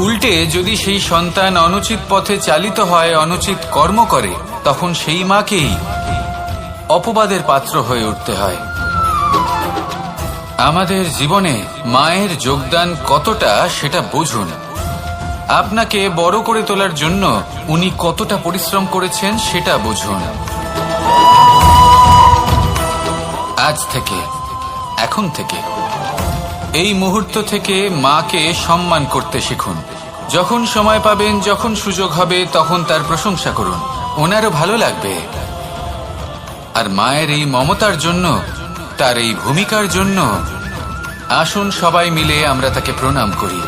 উল্টে যদি সেই সন্তান অনুচিত পথে চালিত হয়, অনুচিত কর্ম করে, তখন সেই মাকেই অপবাদের পাত্র হয়ে উঠতে হয়। আমাদের জীবনে মায়ের যোগদান কতটা সেটা বুঝুন। আপনাকে বড় করে তোলার জন্য উনি কতটা পরিশ্রম করেছেন সেটা বুঝুন। আজ থেকে, এখন থেকে, এই মুহূর্ত থেকে মাকে সম্মান করতে শিখুন। যখন সময় পাবেন, যখন সুযোগ হবে, তখন তার প্রশংসা করুন, ওনারও ভালো লাগবে। আর মায়ের এই মমতার জন্য, তার এই ভূমিকার জন্য আসুন সবাই মিলে আমরা তাকে প্রণাম করি,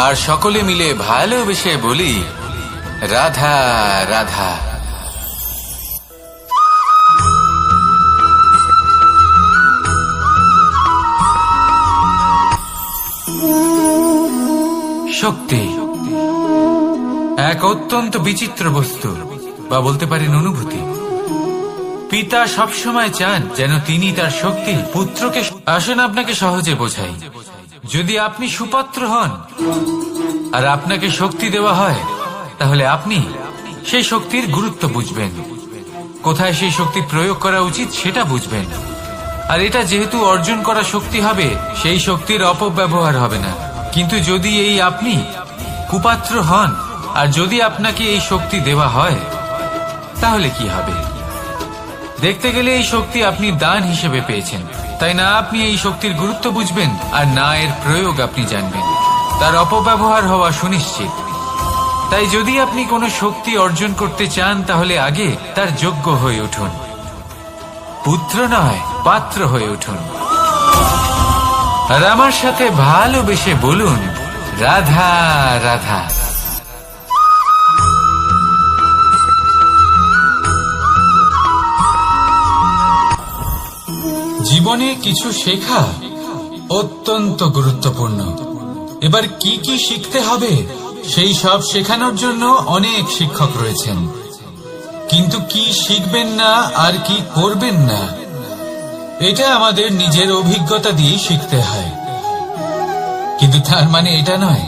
আর সকলে মিলে ভালোবেসে বলি, রাধা রাধা। শক্তি এক অত্যন্ত বিচিত্র বস্তু, বা বলতে পারেন অনুভূতি। পিতা সবসময় চান যেন তিনি তার শক্তি পুত্রকে। আসুন আপনাকে সহজে বোঝাই। যদি আপনি সুপাত্র হন আর আপনাকে শক্তি দেওয়া হয়, তাহলে আপনি সেই শক্তির গুরুত্ব বুঝবেন, কোথায় সেই শক্তি প্রয়োগ করা উচিত সেটা বুঝবেন। আর এটা যেহেতু অর্জন করা শক্তি হবে, সেই শক্তির অপব্যবহার হবে না। কিন্তু যদি এই আপনি কুপাত্র হন আর যদি আপনাকে এই শক্তি দেওয়া হয়, তাহলে কি হবে? দেখতে গেলে এই শক্তি আপনি দান হিসেবে পেয়েছেন, তাই না আপনি এই শক্তির গুরুত্ব বুঝবেন, আর না এর প্রয়োগ আপনি জানবেন। তার অপব্যবহার হওয়া সুনিশ্চিত। তাই যদি আপনি কোনো শক্তি অর্জন করতে চান, তাহলে আগে তার যোগ্য হয়ে উঠুন, পুত্র নয় পাত্র হয়ে উঠুন। আর আমার সাথে ভালোবেসে বলুন, রাধা রাধা। জীবনে কিছু শেখা অত্যন্ত গুরুত্বপূর্ণ। এবার কি কি শিখতে হবে সেই সব শেখানোর জন্য অনেক শিক্ষক রয়েছেন, কিন্তু কি শিখবেন না আর কি করবেন না, এটা আমাদের নিজের অভিজ্ঞতা দিয়ে শিখতে হয়। কিন্তু তার মানে এটা নয়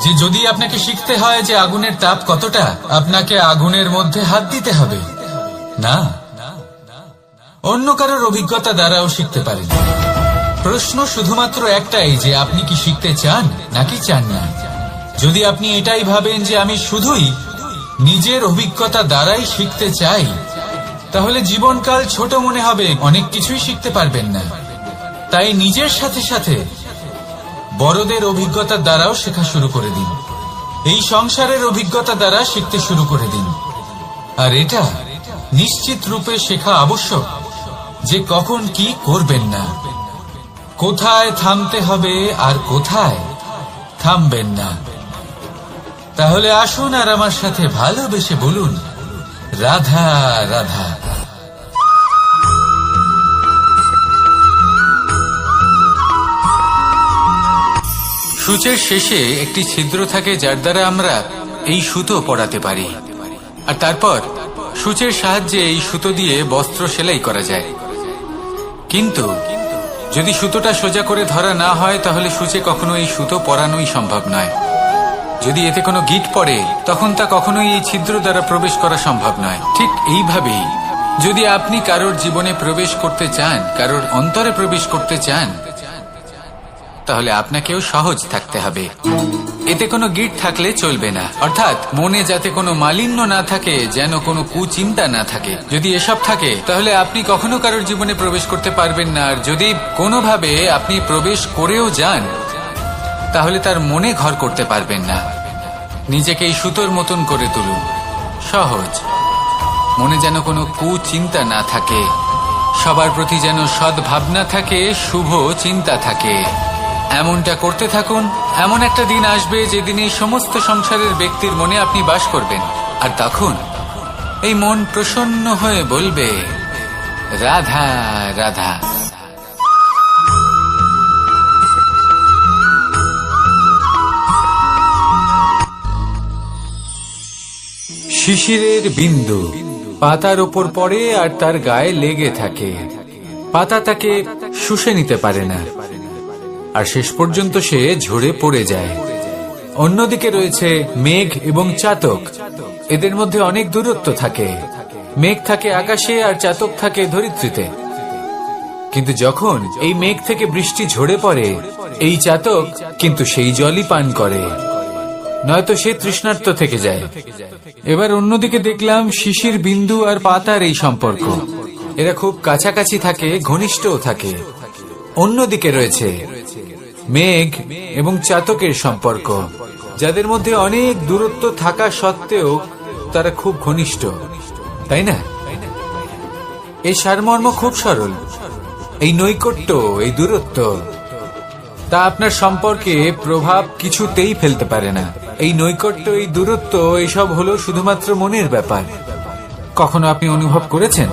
যে যদি আপনাকে শিখতে হয় যে আগুনের তাপ কতটা, আপনাকে আগুনের মধ্যে হাত দিতে হবে। না, অন্য কারোর অভিজ্ঞতা দ্বারাও শিখতে পারেন। প্রশ্ন শুধুমাত্র একটাই যে আপনি কি শিখতে চান নাকি চান না। যদি আপনি এটাই ভাবেন যে আমি শুধুই নিজের অভিজ্ঞতা দ্বারাই শিখতে চাই, তাহলে জীবনকাল ছোট মনে হবে, অনেক কিছুই শিখতে পারবেন না। তাই নিজের সাথে সাথে বড়দের অভিজ্ঞতা দ্বারাও শেখা শুরু করে দিন। এই সংসারের অভিজ্ঞতা দ্বারা শিখতে শুরু করে দিন। আর এটা নিশ্চিত রূপে শেখা আবশ্যক যে কখন কি করবেন না, কোথায় থামতে হবে আর কোথায় থামবেন না। তাহলে আসুন আর আমার সাথে ভালোবেসে বলুন, রাধা রাধা। সূচের শেষে একটি ছিদ্র থাকে যার দ্বারা আমরা এই সুতো পরাতে পারি, আর তারপর সূচের সাহায্যে এই সুতো দিয়ে বস্ত্র সেলাই করা যায়। কিন্তু যদি সুতোটা সোজা করে ধরা না হয়, তাহলে সূচে কখনো এই সুতো পরানোই সম্ভব নয়। যদি এতে কোনো গিঁট পড়ে, তখন তা কখনোই এই ছিদ্র দ্বারা প্রবেশ করা সম্ভব নয়। ঠিক এইভাবেই যদি আপনি কারোর জীবনে প্রবেশ করতে চান, কারোর অন্তরে প্রবেশ করতে চান, তাহলে আপনাকেও সহজ থাকতে হবে। এতে কোনো গিঁট থাকলে চলবে না, অর্থাৎ মনে যাতে কোনো মালিন্য না থাকে, যেন কোনো কুচিন্তা না থাকে। যদি এসব থাকে, তাহলে আপনি কখনো কারোর জীবনে প্রবেশ করতে পারবেন না। আর যদি কোনোভাবে আপনি প্রবেশ করেও যান, তাহলে তার মনে ঘর করতে পারবেন না। নিজেকে এই সুতোর মতন করে তুলুন, সহজ, মনে যেন কোনো কুচিন্তা না থাকে। সবার প্রতি যেন সদ্ভাবনা থাকে, শুভ চিন্তা থাকে। এমনটা করতে থাকুন। এমন একটা দিন আসবে যেদিন এই সমস্ত সংসারের ব্যক্তির মনে আপনি বাস করবেন, আর তখন এই মন প্রসন্ন হয়ে বলবে, রাধা রাধা। শিশিরের বিন্দু পাতার ওপর পড়ে আর তার গায়ে লেগে থাকে। পাতা তাকে শুষে নিতে পারে না, আর শেষ পর্যন্ত সে ঝরে পড়ে যায়। অন্যদিকে রয়েছে মেঘ এবং চাতক। এদের মধ্যে অনেক দূরত্ব থাকে। মেঘ থাকে আকাশে আর চাতক থাকে ধরিত্রীতে। কিন্তু যখন এই মেঘ থেকে বৃষ্টি ঝরে পড়ে, এই চাতক কিন্তু সেই জলই পান করে, নয়তো সে তৃষ্ণার্ত থেকে যায়। এবার অন্যদিকে দেখলাম শিশির বিন্দু আর পাতার এই সম্পর্ক। এরা খুব কাছাকাছি থাকে, ঘনিষ্ঠও থাকে। অন্যদিকে রয়েছে মেঘ এবং চাতকের সম্পর্ক, যাদের মধ্যে অনেক দূরত্ব থাকা সত্ত্বেও তারা খুব ঘনিষ্ঠ, তাই না? এই সারমর্ম খুব সরল। এই নৈকট্য, এই দূরত্ব, তা আপনার সম্পর্কে প্রভাব কিছুতেই ফেলতে পারে না। এই নৈকট্য, এই দূরত্ব, এসব হলো শুধুমাত্র মনের ব্যাপার। কখনো আপনি অনুভব করেছেন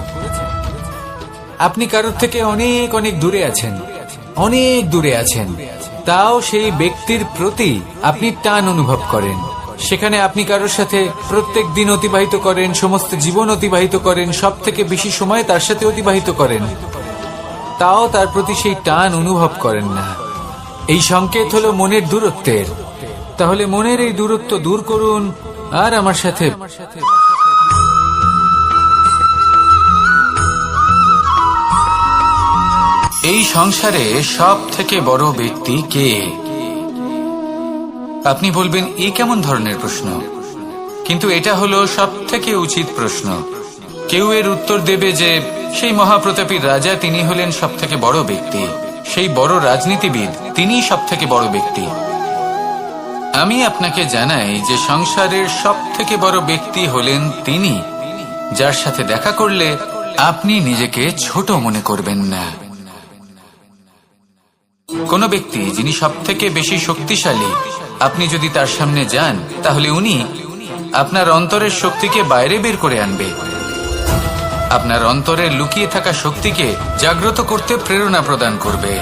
আপনি কারোর থেকে অনেক অনেক দূরে আছেন, অনেক দূরে আছেন, তাও সেই ব্যক্তির প্রতি আপনি টান অনুভব করেন। সেখানে আপনি কারোর সাথে প্রত্যেক দিন অতিবাহিত করেন, সমস্ত জীবন অতিবাহিত করেন, সব থেকে বেশি সময় তার সাথে অতিবাহিত করেন, তাও তার প্রতি সেই টান অনুভব করেন না। এই সংকেত হলো মনের দূরত্বের। তাহলে মনের এই দূরত্ব দূর করুন আর আমার সাথে। এই সংসারে সব থেকে বড় ব্যক্তি কে? আপনি বলবেন, এ কেমন ধরনের প্রশ্ন? কিন্তু এটা হলো সব থেকে উচিত প্রশ্ন। কেউ এর উত্তর দেবে যে সেই মহাপ্রতাপী রাজা, তিনি হলেন সব থেকে বড় ব্যক্তি, সেই বড় রাজনীতিবিদ, তিনিই সব থেকে বড় ব্যক্তি। আমি আপনাকে জানাই যে সংসারের সব থেকে বড় ব্যক্তি হলেন তিনি, যার সাথে দেখা করলে আপনি নিজেকে ছোট মনে করবেন না। কোন ব্যক্তি যিনি সব থেকে বেশি শক্তিশালী, আপনি যদি তার সামনে যান, তাহলে উনি আপনার অন্তরের শক্তিকে বাইরে বের করে আনবে, আপনার অন্তরে লুকিয়ে থাকা শক্তিকে জাগ্রত করতে প্রেরণা প্রদান করবে।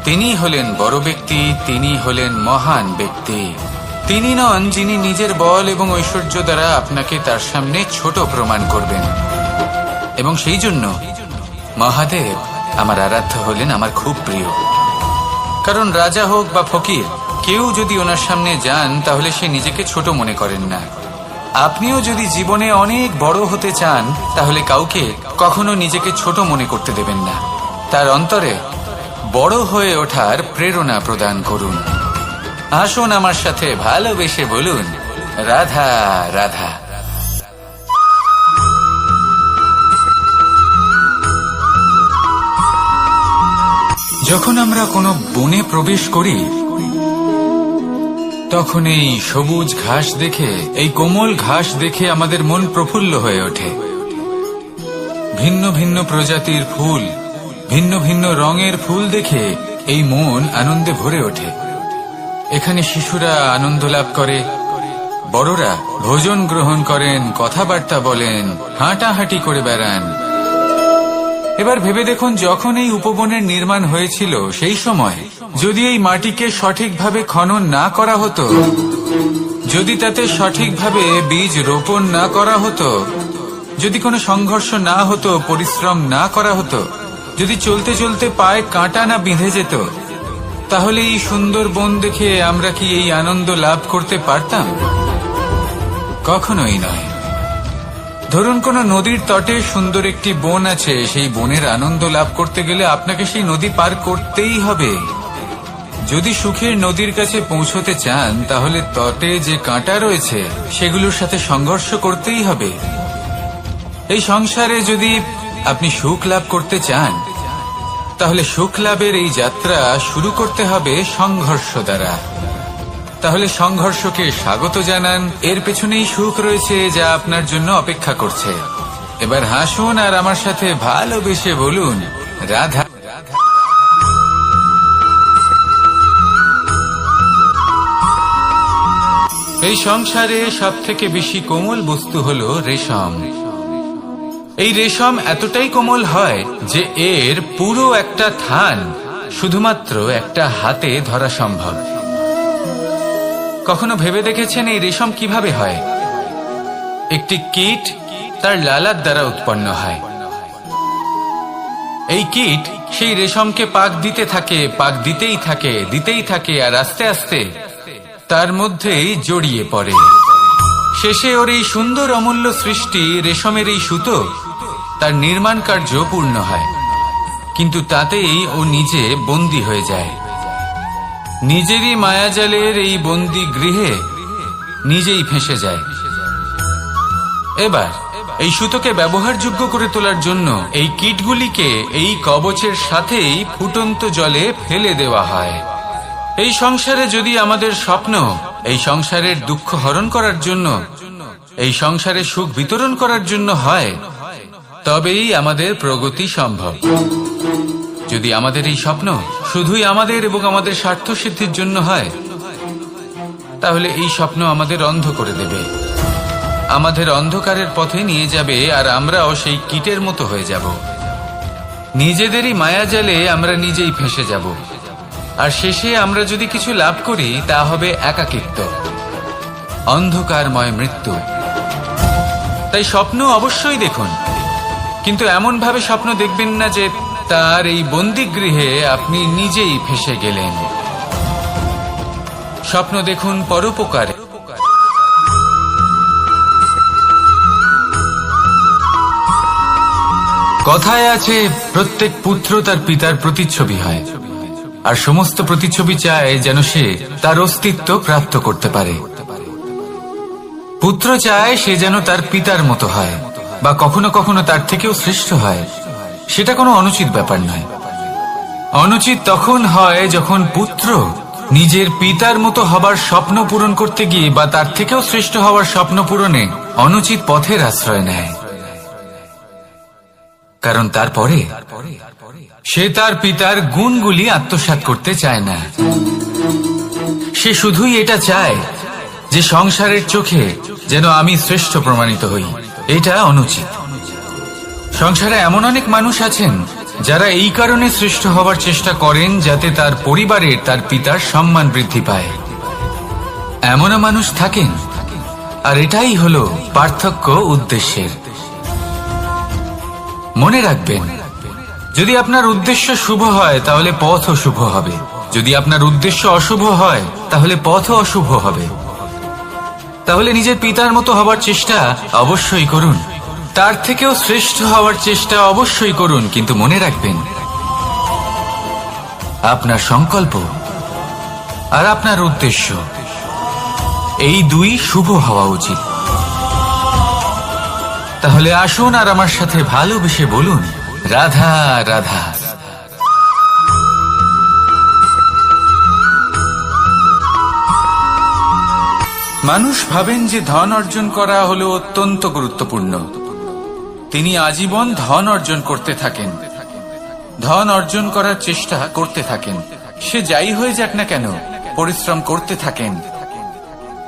তিনি হলেন বড় ব্যক্তি, তিনি হলেন মহান ব্যক্তি। তিনি নন যিনি নিজের বল এবং ঐশ্বর্য দ্বারা আপনাকে তার সামনে ছোট প্রমাণ করবেন। এবং সেই জন্য মহাদেব আমার আরাধ্য হলেন আমার খুব প্রিয়। কারণ রাজা হোক বা ফকির, কেউ যদি ওনার সামনে যান তাহলে সে নিজেকে ছোট মনে করেন না। আপনিও যদি জীবনে অনেক বড় হতে চান, তাহলে কাউকে কখনো নিজেকে ছোট মনে করতে দেবেন না। তার অন্তরে বড় হয়ে ওঠার প্রেরণা প্রদান করুন। আসুন আমার সাথে ভালোবেসে বলুন, রাধা রাধা। যখন আমরা কোনো বনে প্রবেশ করি, তখন এই সবুজ ঘাস দেখে, এই কোমল ঘাস দেখে আমাদের মন প্রফুল্ল হয়ে ওঠে। ভিন্ন ভিন্ন প্রজাতির ফুল, ভিন্ন ভিন্ন রঙের ফুল দেখে এই মন আনন্দে ভরে ওঠে। এখানে শিশুরা আনন্দ লাভ করে, বড়রা ভোজন গ্রহণ করেন, কথাবার্তা বলেন, হাঁটাহাঁটি করে বেড়ান। এবার ভেবে দেখুন, যখন এই উপবনের নির্মাণ হয়েছিল, সেই সময় যদি এই মাটিকে সঠিকভাবে খনন না করা হতো, যদি তাতে সঠিকভাবে বীজ রোপণ না করা হতো, যদি কোনো সংঘর্ষ না হতো, পরিশ্রম না করা হতো, যদি চলতে চলতে পায়ে কাঁটা না বিঁধে যেত, তাহলে এই সুন্দর বন দেখে আমরা কি এই আনন্দ লাভ করতে পারতাম? কখনোই নয়। ধরুন কোনো নদীর তটে সুন্দর একটি বন আছে, সেই বনের আনন্দ লাভ করতে গেলে আপনাকে সেই নদী পার করতেই হবে। যদি সুখের নদীর কাছে পৌঁছতে চান, তাহলে তটে যে কাঁটা রয়েছে সেগুলোর সাথে সংঘর্ষ করতেই হবে। এই সংসারে যদি আপনি সুখ লাভ করতে চান, তাহলে সুখ লাভের এই যাত্রা শুরু করতে হবে সংঘর্ষ দ্বারা। তাহলে সংঘর্ষকে স্বাগত জানান, এর পেছনেই সুখ রয়েছে যা আপনার জন্য অপেক্ষা করছে। এবার হাসুন আর আমার সাথে ভালোবেসে বলুন রাধা। এই সংসারে সব থেকে বেশি কোমল বস্তু হলো রেশম। এই রেশম এতটাই কোমল হয় যে এর পুরো একটা থান শুধুমাত্র একটা হাতে ধরা সম্ভব। কখনো ভেবে দেখেছেন এই রেশম কিভাবে হয়? একটি কীট তার লালার দ্বারা উৎপন্ন হয়। এই কীট সেই রেশমকে পাক দিতে থাকে, পাক দিতেই থাকে আর আস্তে আস্তে তার মধ্যেই জড়িয়ে পড়ে। শেষে ওর এই সুন্দর অমূল্য সৃষ্টি রেশমের এই সুতো তার নির্মাণ কার্য পূর্ণ হয়, কিন্তু তাতেই ও নিজে বন্দী হয়ে যায়। নিজেরই মায়াজালের এই বন্দী গৃহে নিজেই ফেঁসে যায়। এবার এই সুতোকে ব্যবহারযোগ্য করে তোলার জন্য এই কীটগুলিকে এই কবচের সাথেই ফুটন্ত জলে ফেলে দেওয়া হয়। এই সংসারে যদি আমাদের স্বপ্ন এই সংসারের দুঃখ হরণ করার জন্য, এই সংসারে সুখ বিতরণ করার জন্য হয়, তবেই আমাদের প্রগতি সম্ভব। যদি আমাদের এই স্বপ্ন শুধুই আমাদের এবং আমাদের স্বার্থ সিদ্ধির জন্য হয়, তাহলে এই স্বপ্ন আমাদের অন্ধ করে দেবে, আমাদের অন্ধকারের পথে নিয়ে যাবে, আর আমরাও সেই কীটের মতো হয়ে যাব। নিজেদেরই মায়াজালে আমরা নিজেই ফেঁসে যাব, আর শেষে আমরা যদি কিছু লাভ করি তা হবে একাকিত্ব, অন্ধকারময় মৃত্যু। তাই স্বপ্ন অবশ্যই দেখুন, কিন্তু এমন ভাবে স্বপ্ন দেখবেন না যে তার এই বন্দিগৃহে আপনি নিজেই ফেঁসে গেলেন। স্বপ্ন দেখুন পরোপকারে। কথায় আছে, প্রত্যেক পুত্র তার পিতার প্রতিচ্ছবি হয়, আর সমস্ত প্রতিচ্ছবি চায় যেন সে তার অস্তিত্ব প্রাপ্ত করতে পারে। পুত্র চায় সে যেন তার পিতার মতো হয়, বা কখনো কখনো তার থেকেও শ্রেষ্ঠ হয়। সেটা কোনো অনুচিত ব্যাপার নয়। অনুচিত তখন হয় যখন পুত্র নিজের পিতার মতো হবার স্বপ্ন পূরণ করতে গিয়ে বা তার থেকেও শ্রেষ্ঠ হওয়ার স্বপ্ন পূরণে অনুচিত পথের আশ্রয় নেয়। কারণ তারপরে সে তার পিতার গুণগুলি আত্মসাৎ করতে চায় না। সে শুধুই এটা চায় যে সংসারের চোখে যেন আমি শ্রেষ্ঠ প্রমাণিত হই। এটা অনুচিত। সংসারে এমন অনেক মানুষ আছেন যারা এই কারণে শ্রেষ্ঠ হওয়ার চেষ্টা করেন যাতে তার পরিবারের, তার পিতার সম্মান বৃদ্ধি পায়। এমনও মানুষ থাকেন, আর এটাই হলো পার্থক্য উদ্দেশ্যের। মনে রাখবেন, যদি আপনার উদ্দেশ্য শুভ হয় তাহলে পথও শুভ হবে, যদি আপনার উদ্দেশ্য অশুভ হয় তাহলে পথও অশুভ হবে। তাহলে নিজের পিতার মতো হবার চেষ্টা অবশ্যই করুন, তার থেকেও শ্রেষ্ঠ হওয়ার চেষ্টা অবশ্যই করুন, কিন্তু মনে রাখবেন আপনার সংকল্প আর আপনার উদ্দেশ্য এই দুই শুভ হওয়া উচিত। তাহলে আসুন আর আমার সাথে ভালোবেসে বলুন রাধা রাধা। মানুষ ভাবেন যে ধন অর্জন করা হলো অত্যন্ত গুরুত্বপূর্ণ। তিনি আজীবন ধন অর্জন করতে থাকেন, ধন অর্জন করার চেষ্টা করতে থাকেন। সে যাই হয়ে যাক না কেন, পরিশ্রম করতে থাকেন।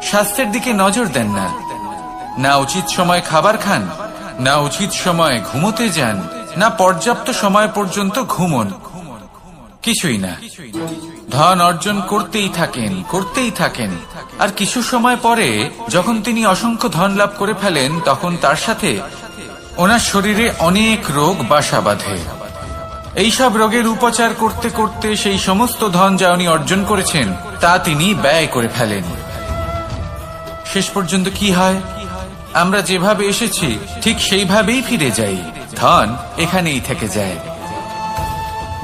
স্বাস্থ্যের দিকে নজর দেন না, না উচিত সময় খাবার খান, না উচিত সময় ঘুমোতে যান, না পর্যাপ্ত সময় পর্যন্ত ঘুমন, কিছুই না। ধন অর্জন করতেই থাকেন, আর কিছু সময় পরে যখন তিনি অসংখ্য ধন লাভ করে ফেলেন, তখন তার সাথে ওনার শরীরে অনেক রোগ বাসা বাঁধে। এইসব রোগের উপচার করতে করতে সেই সমস্ত ধন যা উনি অর্জন করেছেন তা তিনি ব্যয় করে ফেলেন। শেষ পর্যন্ত কি হয়? আমরা যেভাবে এসেছি ঠিক সেইভাবেই ফিরে যাই, ধন এখানেই থেকে যায়।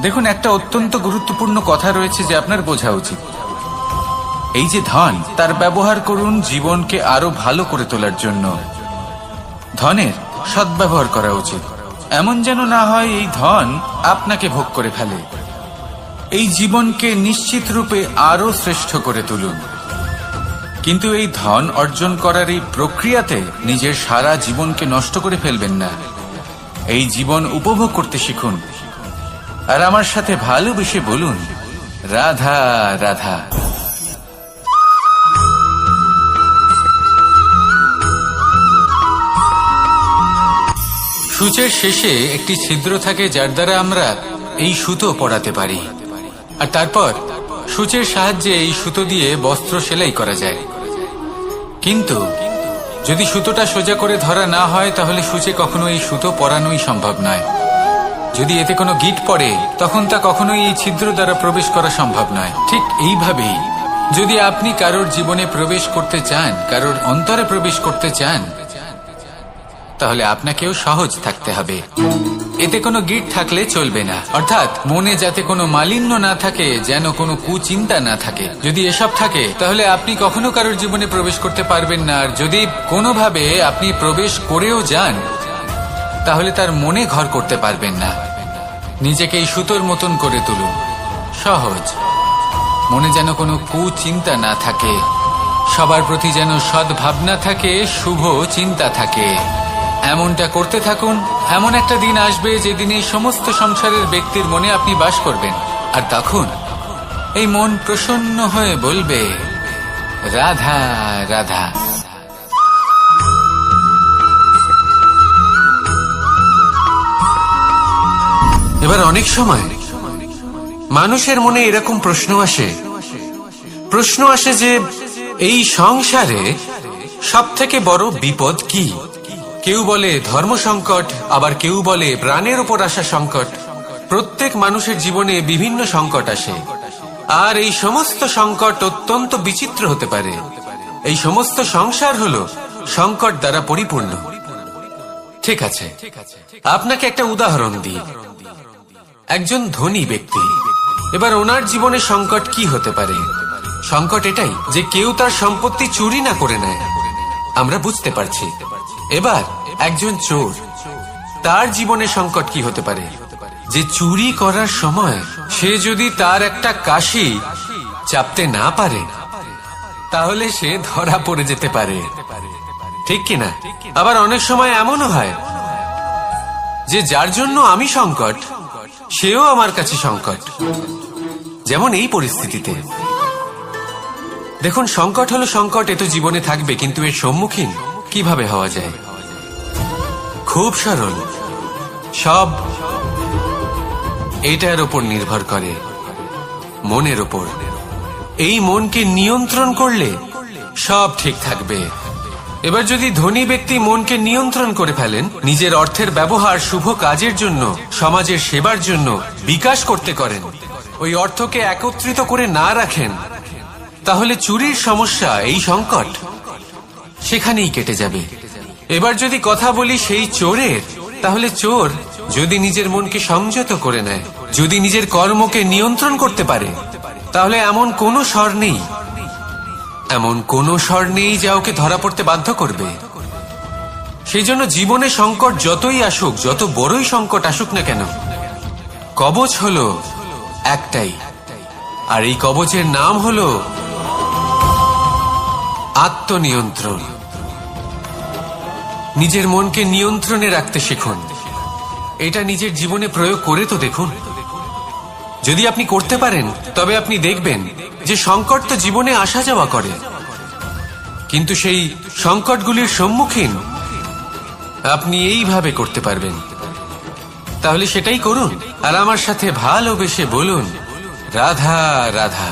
দেখুন, একটা অত্যন্ত গুরুত্বপূর্ণ কথা রয়েছে যে আপনার বোঝা উচিত। এই যে ধন, তার ব্যবহার করুন জীবনকে আরো ভালো করে তোলার জন্য। ধনের সদ্ব্যবহার করা উচিত, এমন যেন না হয় এই ধন আপনাকে ভোগ করে ফেলে। এই জীবনকে নিশ্চিত রূপে আরো শ্রেষ্ঠ করে তুলুন, কিন্তু এই ধন অর্জন করার এই প্রক্রিয়াতে নিজের সারা জীবনকে নষ্ট করে ফেলবেন না। এই জীবন উপভোগ করতে শিখুন আর আমার সাথে ভালোবেসে বলুন, রাধা রাধা। সূচের শেষে একটি ছিদ্র থাকে, যার দ্বারা আমরা এই সুতো পরাতে পারি, আর তারপর সূচের সাহায্যে এই সুতো দিয়ে বস্ত্র সেলাই করা যায়। কিন্তু যদি সুতোটা সোজা করে ধরা না হয়, তাহলে সূচে কখনো এই সুতো পরানোই সম্ভব নয়। যদি এতে কোনো গিঁট পড়ে, তখন তা কখনোই এই ছিদ্র দ্বারা প্রবেশ করা সম্ভব নয়। ঠিক এইভাবেই যদি আপনি কারোর জীবনে প্রবেশ করতে চান, কারোর অন্তরে প্রবেশ করতে চান, তাহলে আপনাকেও সহজ থাকতে হবে। এতে কোনো গিঁট থাকলে চলবে না, অর্থাৎ মনে যাতে কোনো মালিন্য না থাকে, যেন কোনো কুচিন্তা না থাকে। যদি এসব থাকে, তাহলে আপনি কখনো কারোর জীবনে প্রবেশ করতে পারবেন না। আর যদি কোনোভাবে আপনি প্রবেশ করেও যান, তাহলে তার মনে ঘর করতে পারবেন না। নিজেকে এই সুতোর মতন করে তুলুন, সহজ। মনে যেন কোনো কুচিন্তা না থাকে, সবার প্রতি যেন সদ্ভাবনা থাকে, শুভ চিন্তা থাকে। এমনটা করতে থাকুন। এমন একটা দিন আসবে যেদিন এই সমস্ত সংসারের ব্যক্তির মনে আপনি বাস করবেন, আর তখন এই মন প্রসন্ন হয়ে বলবে, রাধা রাধা। এবার অনেক সময় মানুষের মনে এরকম প্রশ্ন আসে যে এই সংসারে সব থেকে বড় বিপদ কি? কেউ বলে ধর্ম সংকট, আবার কেউ বলে প্রাণের উপর আসা সংকট। প্রত্যেক মানুষের জীবনে বিভিন্ন সংকট আসে, আর এই সমস্ত সংকট অত্যন্ত বিচিত্র হতে পারে। এই সমস্ত সংসার হলো সংকট দ্বারা পরিপূর্ণ। ঠিক আছে, আপনাকে একটা উদাহরণ দিই। একজন ধনী ব্যক্তি, এবার ওনার জীবনে সংকট কি হতে পারে? সংকট এটাই যে কেউ তার সম্পত্তি চুরি না করে নেয়, আমরা বুঝতে পারছি। এবার একজন চোর, তার জীবনে সংকট কি হতে পারে? যে চুরি করার সময় সে যদি তার একটা কাশি চাপতে না পারে, তাহলে সে ধরা পড়ে যেতে পারে, ঠিক কিনা? আবার অনেক সময় এমনও হয় যে যার জন্য আমি সংকট, সেও আমার কাছে সংকট। যেমন এই পরিস্থিতিতে দেখুন, সংকট হলো সংকট, এ তো জীবনে থাকবে, কিন্তু এর সম্মুখীন কিভাবে হওয়া যায়? খুব সরল। সব এটার উপর নির্ভর করে, মনের উপর। এই মনকে নিয়ন্ত্রণ করলে সব ঠিক থাকবে। এবার যদি ধনী ব্যক্তি মনকে নিয়ন্ত্রণ করে ফেলেন, নিজের অর্থের ব্যবহার শুভ কাজের জন্য, সমাজের সেবার জন্য বিকাশ করতে করেন, ওই অর্থকে একত্রিত করে না রাখেন, তাহলে চুরির সমস্যা, এই সংকট সেখানেই কেটে যাবে। এবার যদি কথা বলি সেই চোরের, তাহলে চোর যদি নিজের মনকে সংযত করে নেয়, যদি নিজের কর্মকে নিয়ন্ত্রণ করতে পারে, তাহলে এমন কোনো স্বর নেই যা ওকে ধরা পড়তে বাধ্য করবে। সেই জন্য জীবনে সংকট যতই আসুক, যত বড়ই সংকট আসুক না কেন, কবচ হলো একটাই, আর এই কবচের নাম হলো আত্মনিয়ন্ত্রণ। নিজের মনকে নিয়ন্ত্রণে রাখতে শিখুন। এটা নিজের জীবনে প্রয়োগ করে তো দেখুন। যদি আপনি করতে পারেন, তবে আপনি দেখবেন যে সংকট তো জীবনে আসা যাওয়া করে, কিন্তু সেই সংকটগুলির সম্মুখীন আপনি এইভাবে করতে পারবেন। তাহলে সেটাই করুন, আর আমার সাথে ভালোবেসে বলুন, রাধা রাধা।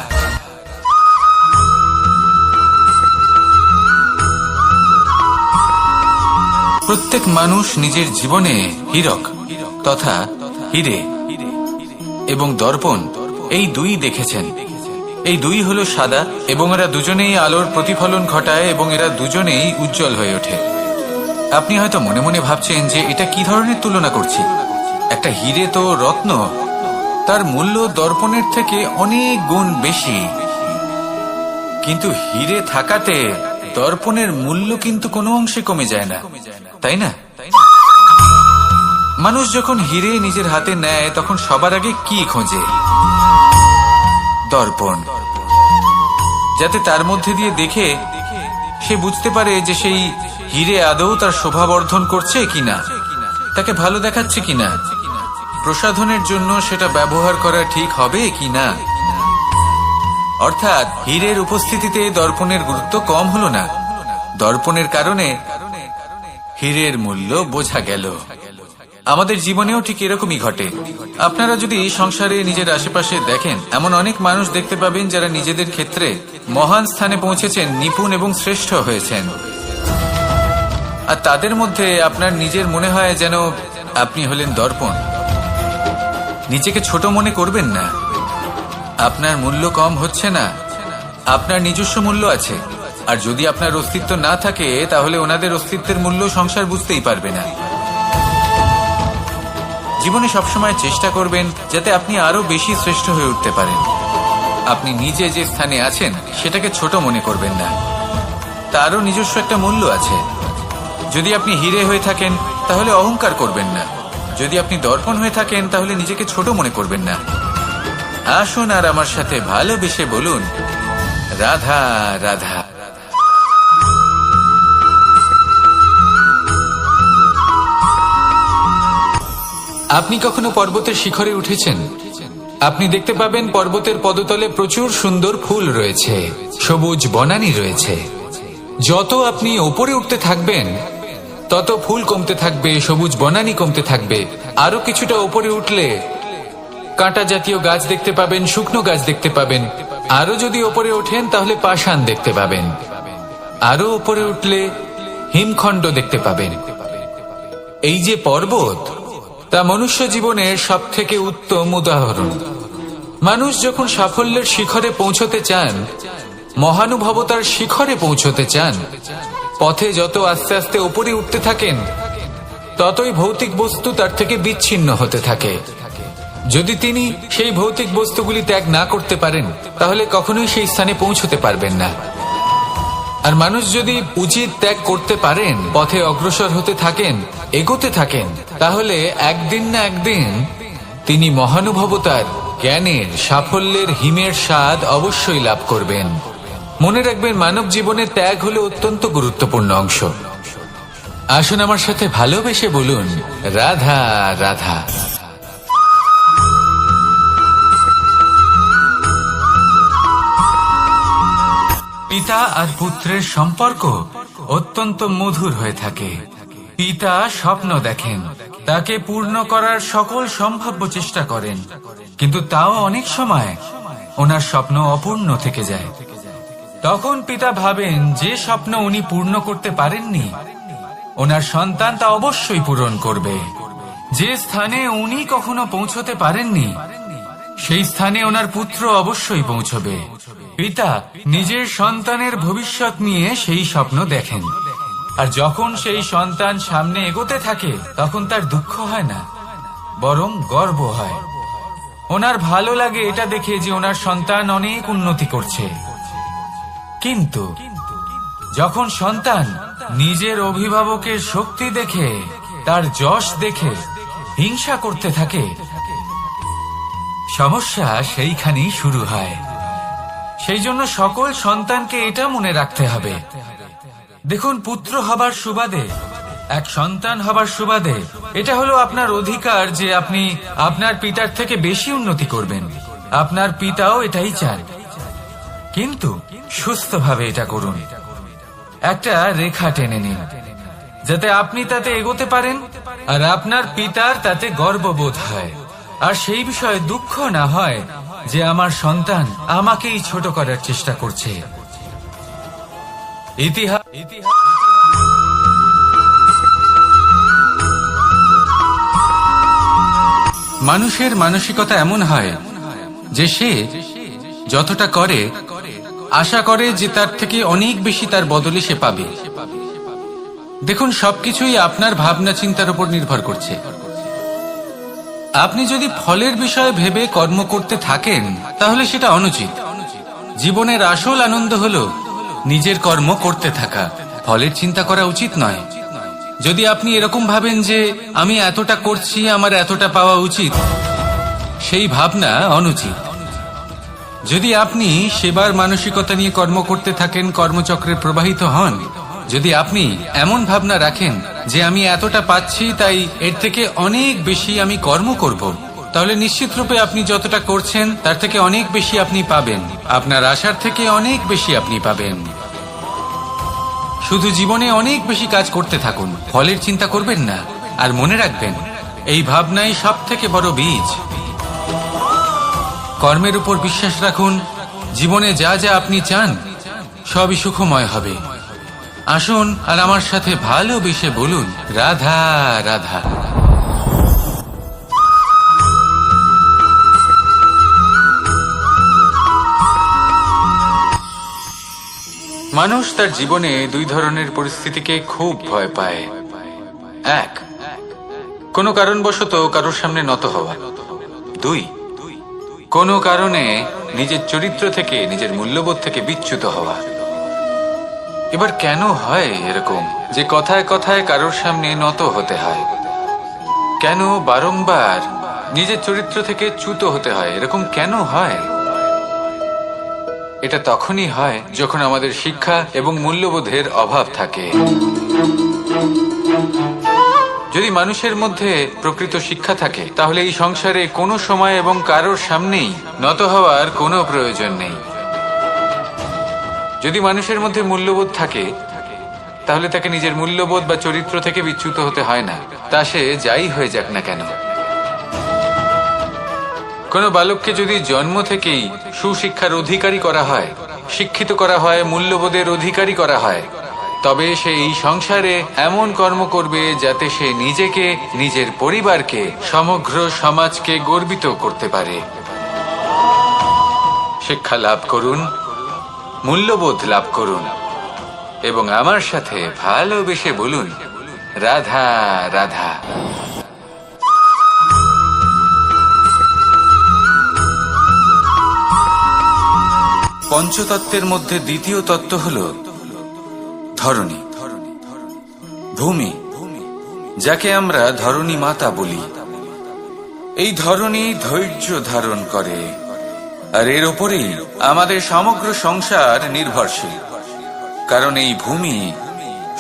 প্রত্যেক মানুষ নিজের জীবনে হীরক তথা হীরে এবং দর্পণ, এই দুই দেখেছেন। এই দুই হলো সাদা, এবং এরা দুজনেই আলোর প্রতিফলন ঘটায়, এবং এরা দুজনেই উজ্জ্বল হয়ে ওঠে। আপনি হয়তো মনে মনে ভাবছেন যে এটা কি ধরনের তুলনা করছি। একটা হীরে তো রত্ন, তার মূল্য দর্পণের থেকে অনেক গুণ বেশি, কিন্তু হীরে থাকাতে দর্পণের মূল্য কিন্তু কোনো অংশে কমে যায় না, তাই না? মানুষ যখন হীরে নিজের হাতে নেয়, তখন সবার আগে কি খোঁজে? দর্পণ, যাতে তার মধ্যে দিয়ে দেখে সে বুঝতে পারে যে সেই হীরে আদৌ তার শোভাবর্ধন করছে কিনা। তাকে ভালো দেখাচ্ছে কিনা, প্রসাধনের জন্য সেটা ব্যবহার করা ঠিক হবে কিনা। অর্থাৎ হীরের উপস্থিতিতে দর্পণের গুরুত্ব কম হলো না, দর্পণের কারণে হীরের মূল্য বোঝা গেল। আমাদের জীবনেও ঠিক এরকমই ঘটে। আপনারা যদি সংসারে নিজের আশেপাশে দেখেন, এমন অনেক মানুষ দেখতে পাবেন যারা নিজেদের ক্ষেত্রে মহান স্থানে পৌঁছেছেন, নিপুণ এবং শ্রেষ্ঠ হয়েছেন। আর তাদের মধ্যে আপনার নিজের মনে হয় যেন আপনি হলেন দর্পণ। নিজেকে ছোট মনে করবেন না। আপনার মূল্য কম হচ্ছে না, আপনার নিজস্ব মূল্য আছে। আর যদি আপনার অস্তিত্ব না থাকে তাহলে ওনাদের অস্তিত্বের মূল্য সংসার বুঝতেই পারবে না। জীবনে সবসময় চেষ্টা করবেন যাতে আপনি আরো বেশি শ্রেষ্ঠ হয়ে উঠতে পারেন। আপনি নিজে যে স্থানে আছেন সেটাকে ছোট মনে করবেন না, তারও নিজস্ব একটা মূল্য আছে। যদি আপনি হীরে হয়ে থাকেন তাহলে অহংকার করবেন না, যদি আপনি দর্পণ হয়ে থাকেন তাহলে নিজেকে ছোট মনে করবেন না। আসুন আর আমার সাথে ভালোবেসে বলুন, রাধা রাধা। আপনি কখনো পর্বতের শিখরে উঠেছেন? আপনি দেখতে পাবেন পর্বতের পদতলে প্রচুর সুন্দর ফুল রয়েছে, সবুজ বনানী রয়েছে। যত আপনি ওপরে উঠতে থাকবেন তত ফুল কমতে থাকবে, সবুজ বনানী কমতে থাকবে। আরো কিছুটা ওপরে উঠলে কাঁটা জাতীয় গাছ দেখতে পাবেন, শুকনো গাছ দেখতে পাবেন। আরো যদি ওপরে ওঠেন তাহলে পাষাণ দেখতে পাবেন। আরো ওপরে উঠলে হিমখণ্ড দেখতে পাবেন। এই যে পর্বত, তা মনুষ্য জীবনের সব থেকে উত্তম উদাহরণ। মানুষ যখন সাফল্যের শিখরে পৌঁছতে চান, মহানুভবতার শিখরে পৌঁছতে চান, পথে যত আস্তে আস্তে উপরে উঠতে থাকেন ততই ভৌতিক বস্তু তার থেকে বিচ্ছিন্ন হতে থাকে। যদি তিনি সেই ভৌতিক বস্তুগুলি ত্যাগ না করতে পারেন তাহলে কখনোই সেই স্থানে পৌঁছতে পারবেন না। আর মানুষ যদি উচিত ত্যাগ করতে পারেন, পথে অগ্রসর হতে থাকেন, এগোতে থাকেন, তাহলে একদিন না একদিন তিনি মহানুভবতার, জ্ঞানের, সাফল্যের হিমের স্বাদ অবশ্যই লাভ করবেন। মনে রাখবেন, মানব জীবনে ত্যাগ হলো অত্যন্ত গুরুত্বপূর্ণ অংশ। আসুন আমার সাথে ভালোবেসে বলুন, রাধা রাধা। পিতা আর পুত্রের সম্পর্ক অত্যন্ত মধুর হয়ে থাকে। পিতা স্বপ্ন দেখেন, তাকে পূর্ণ করার সকল সম্ভাব্য চেষ্টা করেন, কিন্তু তাও অনেক সময় ওনার স্বপ্ন অপূর্ণ থেকে যায়। তখন পিতা ভাবেন যে স্বপ্ন উনি পূর্ণ করতে পারেননি, ওনার সন্তান তা অবশ্যই পূরণ করবে। যে স্থানে উনি কখনো পৌঁছতে পারেননি, সেই স্থানে ওনার পুত্র অবশ্যই পৌঁছবে। পিতা নিজের সন্তানের ভবিষ্যৎ নিয়ে সেই স্বপ্ন দেখেন, আর যখন সেই সন্তান সামনে এগোতে থাকে তখন তার দুঃখ হয় না, বরং গর্ব হয়। ওনার ভালো লাগে এটা দেখে যে ওনার সন্তান অনেক উন্নতি করছে। কিন্তু যখন সন্তান নিজের অভিভাবকের শক্তি দেখে, তার যশ দেখে হিংসা করতে থাকে, সমস্যা সেইখানেই শুরু হয়। সেই জন্য সকল সন্তানকে এটা মনে রাখতে হবে, দেখুন, পুত্র হবার সুবাদে, এক সন্তান হবার সুবাদে এটা হলো আপনার অধিকার যে আপনি আপনার পিতার থেকে বেশি উন্নতি করবেন। আপনার পিতাও এটাই চান, কিন্তু সুস্থভাবে এটা করুন। একটা রেখা টেনে নিন যাতে আপনি তাতে এগোতে পারেন আর আপনার পিতার তাতে গর্ববোধ হয়, আর সেই বিষয়ে দুঃখ না হয় যে আমার সন্তান আমাকেই ছোট করার চেষ্টা করছে। মানুষের মানসিকতা এমন হয় যে সে যতটা করে আশা করে যে তার থেকে অনেক বেশি তার বদলে সে পাবে। দেখুন, সবকিছুই আপনার ভাবনা চিন্তার উপর নির্ভর করছে। আপনি যদি ফলের বিষয়ে ভেবে কর্ম করতে থাকেন তাহলে সেটা অনুচিত। জীবনের আসল আনন্দ হলো নিজের কর্ম করতে থাকা, ফলের চিন্তা করা উচিত নয়। যদি আপনি এরকম ভাবেন যে আমি এতটা করছি, আমার এতটা পাওয়া উচিত, সেই ভাবনা অনুচিত। যদি আপনি সেবার মানসিকতা নিয়ে কর্ম করতে থাকেন, কর্মচক্রে প্রবাহিত হন, যদি আপনি এমন ভাবনা রাখেন যে আমি এতটা পাচ্ছি তাই এর থেকে অনেক বেশি আমি কর্ম করব, তাহলে নিশ্চিত রূপে আপনি যতটা করছেন তার থেকে অনেক বেশি আপনি পাবেন, আপনার আশার থেকে অনেক বেশি আপনি পাবেন। শুধু জীবনে অনেক বেশি কাজ করতে থাকুন, ফলের চিন্তা করবেন না। আর মনে রাখবেন, এই ভাবনাই সব থেকে বড় বীজ। কর্মের উপর বিশ্বাস রাখুন, জীবনে যা যা আপনি চান সবই সুখময় হবে। আসুন আর আমার সাথে ভালোবেসে বলুন, রাধা রাধা। মানুষ তার জীবনে দুই ধরনের পরিস্থিতিকে খুব ভয় পায়। এক, কোনো কারণবশত কারোর সামনে নত হওয়া। দুই, কোনো কারণে নিজের চরিত্র থেকে, নিজের মূল্যবোধ থেকে বিচ্যুত হওয়া। এবার কেন হয় এরকম যে কথায় কথায় কারোর সামনে নত হতে হয়? কেন বারংবার নিজের চরিত্র থেকে চ্যুত হতে হয়? এরকম কেন হয়? এটা তখনই হয় যখন আমাদের শিক্ষা এবং মূল্যবোধের অভাব থাকে। যদি মানুষের মধ্যে প্রকৃত শিক্ষা থাকে তাহলে এই সংসারে কোনো সময় এবং কারোর সামনেই নত হওয়ার কোনো প্রয়োজন নেই। যদি মানুষের মধ্যে মূল্যবোধ থাকে তাহলে তাকে নিজের মূল্যবোধ বা চরিত্র থেকে বিচ্যুত হতে হয় না, তা সে যাই হয়ে যাক না কেন। কোনো বালককে যদি জন্ম থেকেই সুশিক্ষার অধিকারী করা হয়, শিক্ষিত করা হয়, মূল্যবোধের অধিকারী করা হয়, তবে সে এই সংসারে এমন কর্ম করবে যাতে সে নিজেকে, নিজের পরিবারকে, সমগ্র সমাজকে গর্বিত করতে পারে। শিক্ষা লাভ করুন, মূল্যবোধ লাভ করুন এবং আমার সাথে ভালোবেসে বলুন, রাধা রাধা। পঞ্চতত্ত্বের মধ্যে দ্বিতীয় তত্ত্ব হল ধরণী, ভূমি, যাকে আমরা ধরণী মাতা বলি। এই ধরণী ধৈর্য ধারণ করে, আর এর ওপরেই আমাদের সমগ্র সংসার নির্ভরশীল। কারণ এই ভূমি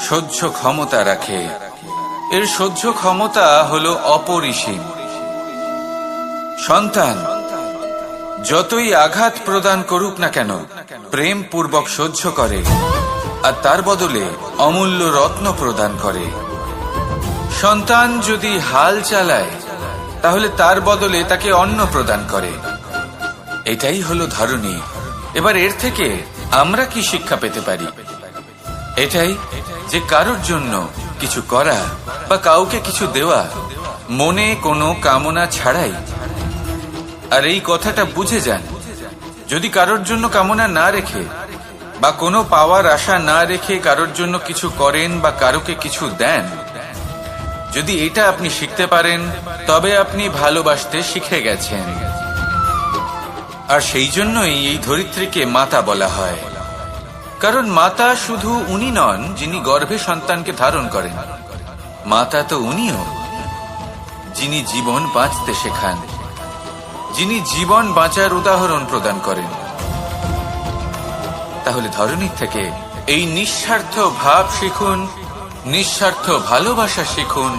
সহ্য ক্ষমতা রাখে, এর সহ্য ক্ষমতা হল অপরিসীম। সন্তান যতই আঘাত প্রদান করুক না কেন প্রেম পূর্বক সহ্য করে, আর তার বদলে অমূল্য রত্ন প্রদান করে। সন্তান যদি হাল চালায় তাহলে তার বদলে তাকে অন্ন প্রদান করে। এটাই হলো ধরণী। এবার এর থেকে আমরা কি শিক্ষা পেতে পারি? এটাই যে কারোর জন্য কিছু করা বা কাউকে কিছু দেওয়া মনে কোনো কামনা ছাড়াই। আর এই কথাটা বুঝে যান, যদি কারোর জন্য কামনা না রেখে বা কোনো পাওয়ার আশা না রেখে কারোর জন্য কিছু করেন বা কারোকে কিছু দেন, যদি এটা আপনি শিখতে পারেন তবে আপনি ভালোবাসতে শিখে গেছেন। আর সেই জন্যই এই ধরিত্রীকে মাতা বলা হয়। কারণ মাতা শুধু উনি নন যিনি গর্ভে সন্তানকে ধারণ করেন, মাতা তো উনিও যিনি জীবন বাঁচতে শেখান, যিনি জীবন বাঁচার উদাহরণ প্রদান করেন। তাহলে ধরণীর থেকে এই নিঃস্বার্থ ভাব শিখুন, নিঃস্বার্থ ভালোবাসা শিখুন,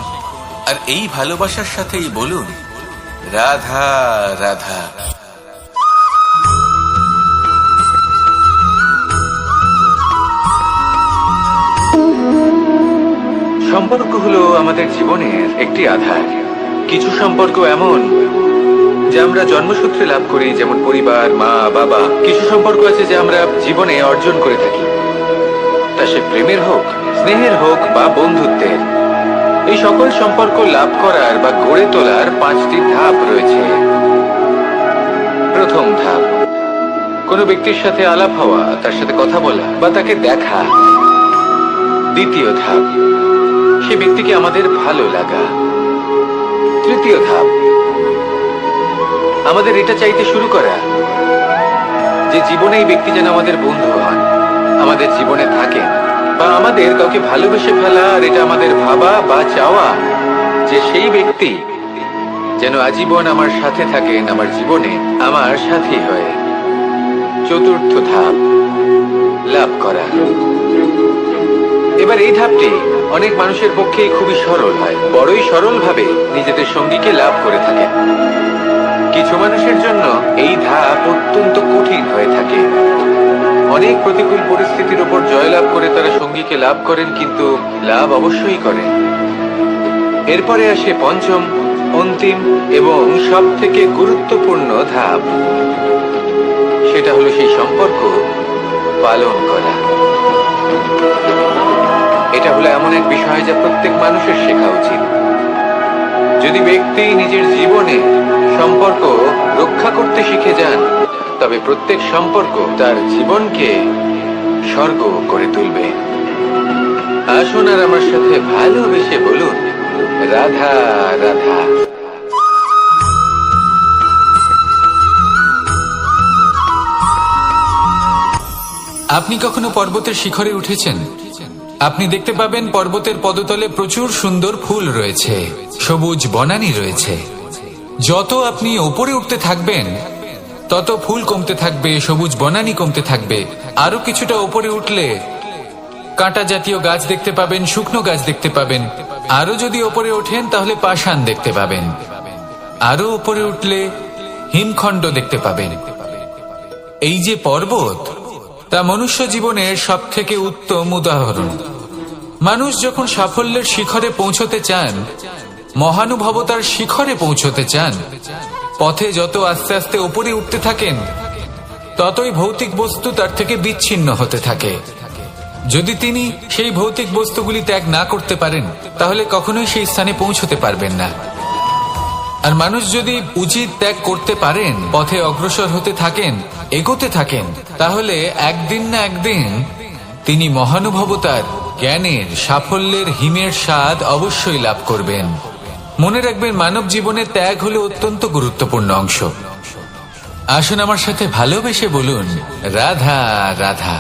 আর এই ভালোবাসার সাথেই বলুন, রাধা রাধা। সম্পর্ক হলো আমাদের জীবনের একটি আধার। কিছু সম্পর্ক এমন যে আমরা জন্মসূত্রে লাভ করি, যেমন পরিবার, মা, বাবা। কিছু সম্পর্ক আছে যে আমরা জীবনে অর্জন করে থাকি, তা সে প্রেমের হোক, স্নেহের হোক বা বন্ধুত্বের। এই সকল সম্পর্ক লাভ করার বা গড়ে তোলার 5টি ধাপ রয়েছে। প্রথম ধাপ, কোনো ব্যক্তির সাথে আলাপ হওয়া, তার সাথে কথা বলা বা তাকে দেখা। দ্বিতীয় ধাপ, সে ব্যক্তিকে আমাদের ভালো লাগা। তৃতীয় ধাপ, আমাদের এটা চাইতে শুরু করা যে জীবনে এই ব্যক্তি যেন আমাদের বন্ধু হন, আমাদের জীবনে থাকেন, বা আমাদের কাউকে ভালোবেসে ফেলা। আর এটা আমাদের ভাবা বা চাওয়া যে সেই ব্যক্তি যেন আজীবন আমার সাথে থাকেন, আমার জীবনে আমার সাথী হয়ে। চতুর্থ ধাপ, লাভ করা। এবার এই ধাপটি অনেক মানুষের পক্ষেই খুবই সরল হয়, বড়ই সরল ভাবে নিজেদের সঙ্গীকে লাভ করে থাকে। কিছু মানুষের জন্য এই ধাপ অত্যন্ত কঠিন হয়ে থাকে। অনেক প্রতিকূল পরিস্থিতির উপর জয়লাভ করে তারা সঙ্গীকে লাভ করেন, কিন্তু লাভ অবশ্যই করেন। এরপরে আসে পঞ্চম, অন্তিম এবং সব থেকে গুরুত্বপূর্ণ ধাপ। সেটা হলো সেই সম্পর্ক পালন করা। এটা হলো এমন এক বিষয় যা প্রত্যেক মানুষের শেখা উচিত। যদি ব্যক্তি নিজের জীবনে সম্পর্ক রক্ষা করতে শিখে যান, তবে প্রত্যেক সম্পর্ক তার জীবনকে স্বর্গ করে তুলবে। আসুন আর আমার সাথে ভালোবেসে বলুন, রাধা রাধা। আপনি কখনো পর্বতের শিখরে উঠেছেন? আপনি দেখতে পাবেন পর্বতের পদতলে প্রচুর সুন্দর ফুল রয়েছে, সবুজ বনানী রয়েছে। যত আপনি ওপরে উঠতে থাকবেন তত ফুল কমতে থাকবে, সবুজ বনানী কমতে থাকবে। আরো কিছুটা ওপরে উঠলে কাঁটা জাতীয় গাছ দেখতে পাবেন, শুকনো গাছ দেখতে পাবেন। আরো যদি ওপরে ওঠেন তাহলে পাষাণ দেখতে পাবেন। আরো উপরে উঠলে হিমখণ্ড দেখতে পাবেন। এই যে পর্বত, তা মনুষ্য জীবনের সব থেকে উত্তম উদাহরণ। মানুষ যখন সাফল্যের শিখরে পৌঁছতে চান, মহানুভবতার শিখরে পৌঁছতে চান, পথে যত আস্তে আস্তে উপরে উঠতে থাকেন, ততই ভৌতিক বস্তু তার থেকে বিচ্ছিন্ন হতে থাকে। যদি তিনি সেই ভৌতিক বস্তুগুলি ত্যাগ না করতে পারেন, তাহলে কখনোই সেই স্থানে পৌঁছতে পারবেন না। আর মানুষ যদি উচিত ত্যাগ করতে পারেন, পথে অগ্রসর হতে থাকেন, এগোতে থাকেন, তাহলে একদিন না একদিন তিনি মহানুভবতার, জ্ঞানের, সাফল্যের হিমের স্বাদ অবশ্যই লাভ করবেন। মনে রাখবেন, মানব জীবনে ত্যাগ হলো অত্যন্ত গুরুত্বপূর্ণ অংশ। আসুন আমার সাথে ভালোবেসে বলুন, রাধা রাধা।